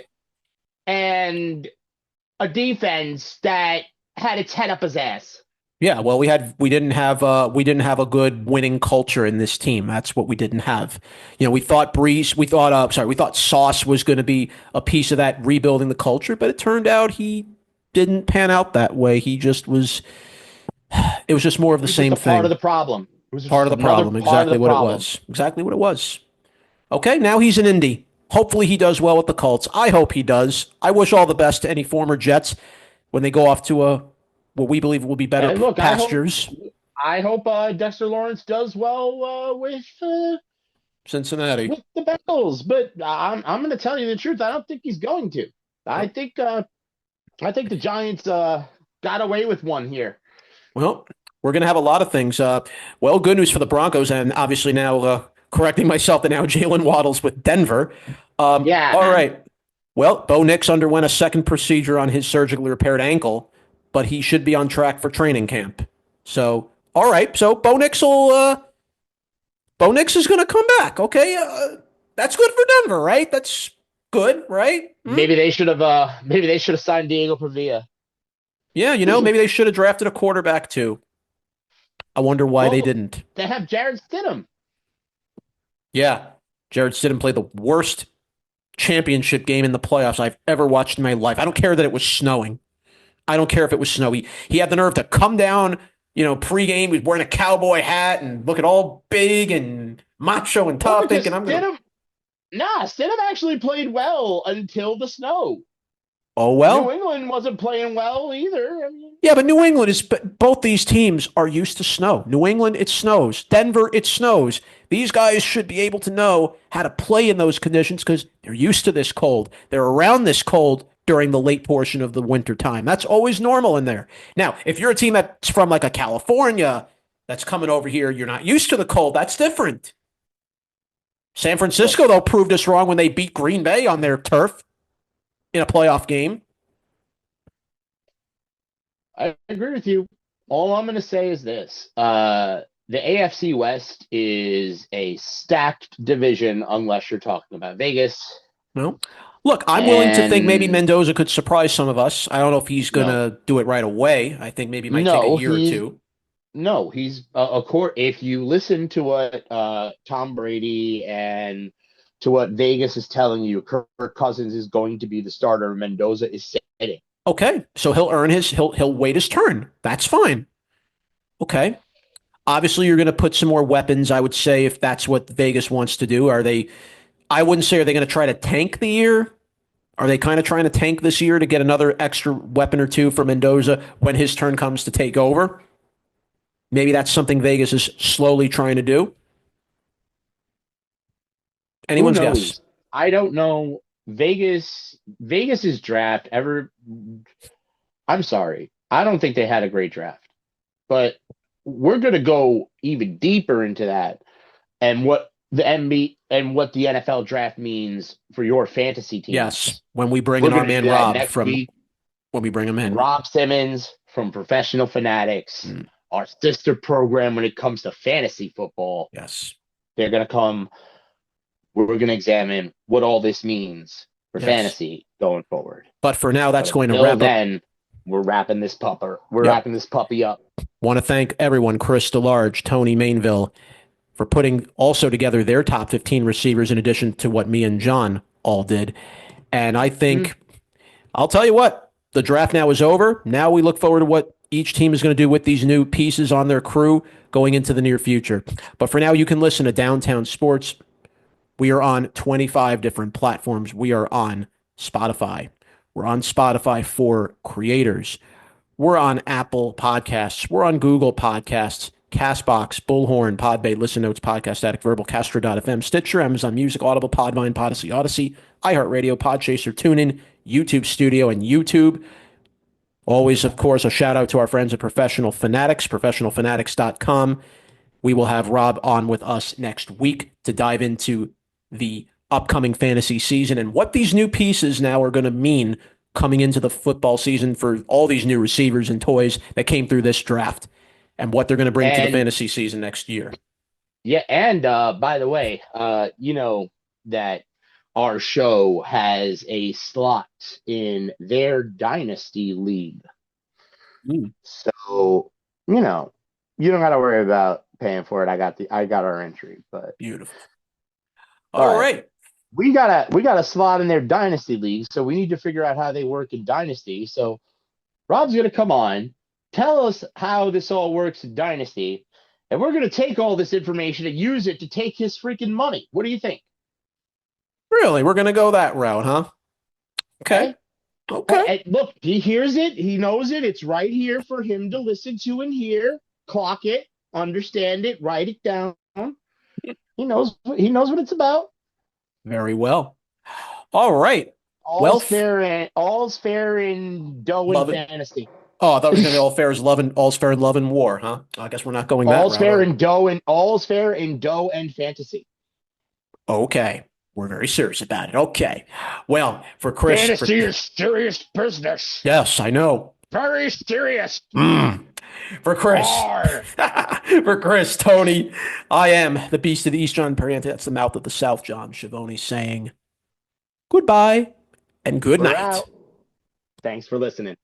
a defense that had its head up his ass. Yeah, well, we didn't have a good winning culture in this team. That's what we didn't have. We thought Sauce was going to be a piece of that rebuilding the culture, but it turned out he didn't pan out that way. He just was. It was just more of the same thing. Part of the problem. It was part of the problem. Exactly what it was. Exactly what it was. Okay, now he's in Indy. Hopefully he does well with the Colts. I hope he does. I wish all the best to any former Jets when they go off to what we believe will be better pastures. I hope Dexter Lawrence does well with Cincinnati, with the Bengals. But I'm going to tell you the truth. I don't think he's going to. I think the Giants got away with one here. Well, we're going to have a lot of things. Good news for the Broncos, and obviously now correcting myself that now Jalen Waddle's with Denver. All right. Well, Bo Nix underwent a second procedure on his surgically repaired ankle, but he should be on track for training camp. So, all right. So Bo Nix is going to come back. Okay. That's good for Denver, right? That's good, right? Maybe they should have signed Diego Pavia. Yeah, maybe they should have drafted a quarterback too. I wonder why they didn't. They have Jarrett Stidham. Yeah. Jarrett Stidham played the worst championship game in the playoffs I've ever watched in my life. I don't care that it was snowing. I don't care if it was snowy. He had the nerve to come down, pregame, he's wearing a cowboy hat and looking all big and macho and Well, tough, because thinking I'm going to. Stidham actually played well until the snow. Oh, New well. England wasn't playing well either. I mean, Yeah, but New England is, both these teams are used to snow. New England, it snows. Denver, it snows. These guys should be able to know how to play in those conditions because they're used to this cold. They're around this cold during the late portion of the winter time. That's always normal in there. Now, if you're a team that's from like a California that's coming over here, you're not used to the cold. That's different. San look, Francisco, though, proved us wrong when they beat Green Bay on their turf in a playoff game. I agree with you. All I'm going to say is this. The AFC West is a stacked division unless you're talking about Vegas. No. Look, I'm willing to think maybe And Mendoza could surprise some of us. I don't know if he's going no, to do it right away. I think maybe it might take a no, year or he's two. no, he's a court. If you listen to what Tom Brady and to what Vegas is telling you, Kirk Cousins is going to be the starter. Mendoza is sitting. Okay, so he'll wait his turn. That's fine. Okay. Obviously, you're going to put some more weapons, I would say, if that's what Vegas wants to do. I wouldn't say, are they going to try to tank the year? Are they kind of trying to tank this year to get another extra weapon or two for Mendoza when his turn comes to take over? Maybe that's something Vegas is slowly trying to do. Who Anyone's guess. knows? I don't know. Vegas's draft ever. I'm sorry. I don't think they had a great draft, but we're going to go even deeper into that and what the MB and what the NFL draft means for your fantasy Yes, teams. when we bring We're in our going to do man that Rob next from week. when we bring him in. Rob Simmons from Professional Fanatics, our sister program when it comes to fantasy football. Yes. They're going to come. We're going to examine what all this means for fantasy going forward. But for now, that's going to until wrap up. then, we're wrapping this wrapping this puppy up. Want to thank everyone, Chris DeLarge, Tony Mainville, for putting also together their top 15 receivers in addition to what me and John all did. And I think, I'll tell you what, the draft now is over. Now we look forward to what each team is going to do with these new pieces on their crew going into the near future. But for now, you can listen to Downtown Sports. We are on 25 different platforms. We are on Spotify. We're on Spotify for creators. We're on Apple Podcasts. We're on Google Podcasts, Castbox, Bullhorn, Podbay, Listen Notes, Podcast Addict, Verbal, Castro.fm, Stitcher, Amazon Music, Audible, Podvine, Odyssey, iHeartRadio, Podchaser, TuneIn, YouTube Studio, and YouTube. Always, of course, a shout out to our friends at Professional Fanatics, professionalfanatics.com. We will have Rob on with us next week to dive into the upcoming fantasy season and what these new pieces now are going to mean coming into the football season for all these new receivers and toys that came through this draft and what they're going to bring to the fantasy season next year. Yeah, and by the way, you know that our show has a slot in their Dynasty League. So, you don't got to worry about paying for it. I got our entry, but beautiful. All right. We got a slot in their Dynasty League, so we need to figure out how they work in Dynasty. So Rob's going to come on, tell us how this all works in Dynasty, and we're going to take all this information and use it to take his freaking money. What do you think? Really? We're going to go that route, huh? Okay. And look, he hears it. He knows it. It's right here for him to listen to and hear. Clock it, understand it, write it down. He knows what it's about. Very well. All right. All's fair in dough and fantasy. Oh, I thought it was going to be all's fair in love and war, huh? I guess we're not going that route. All's fair in dough and fantasy. Okay. We're very serious about it. Okay. Well, for Chris. Fantasy is serious business. Yes, I know. Very serious. For Chris. For Chris, Tony, I am the beast of the East, John Perriente. That's the mouth of the South, John Schiavone, saying goodbye and good night. Thanks for listening.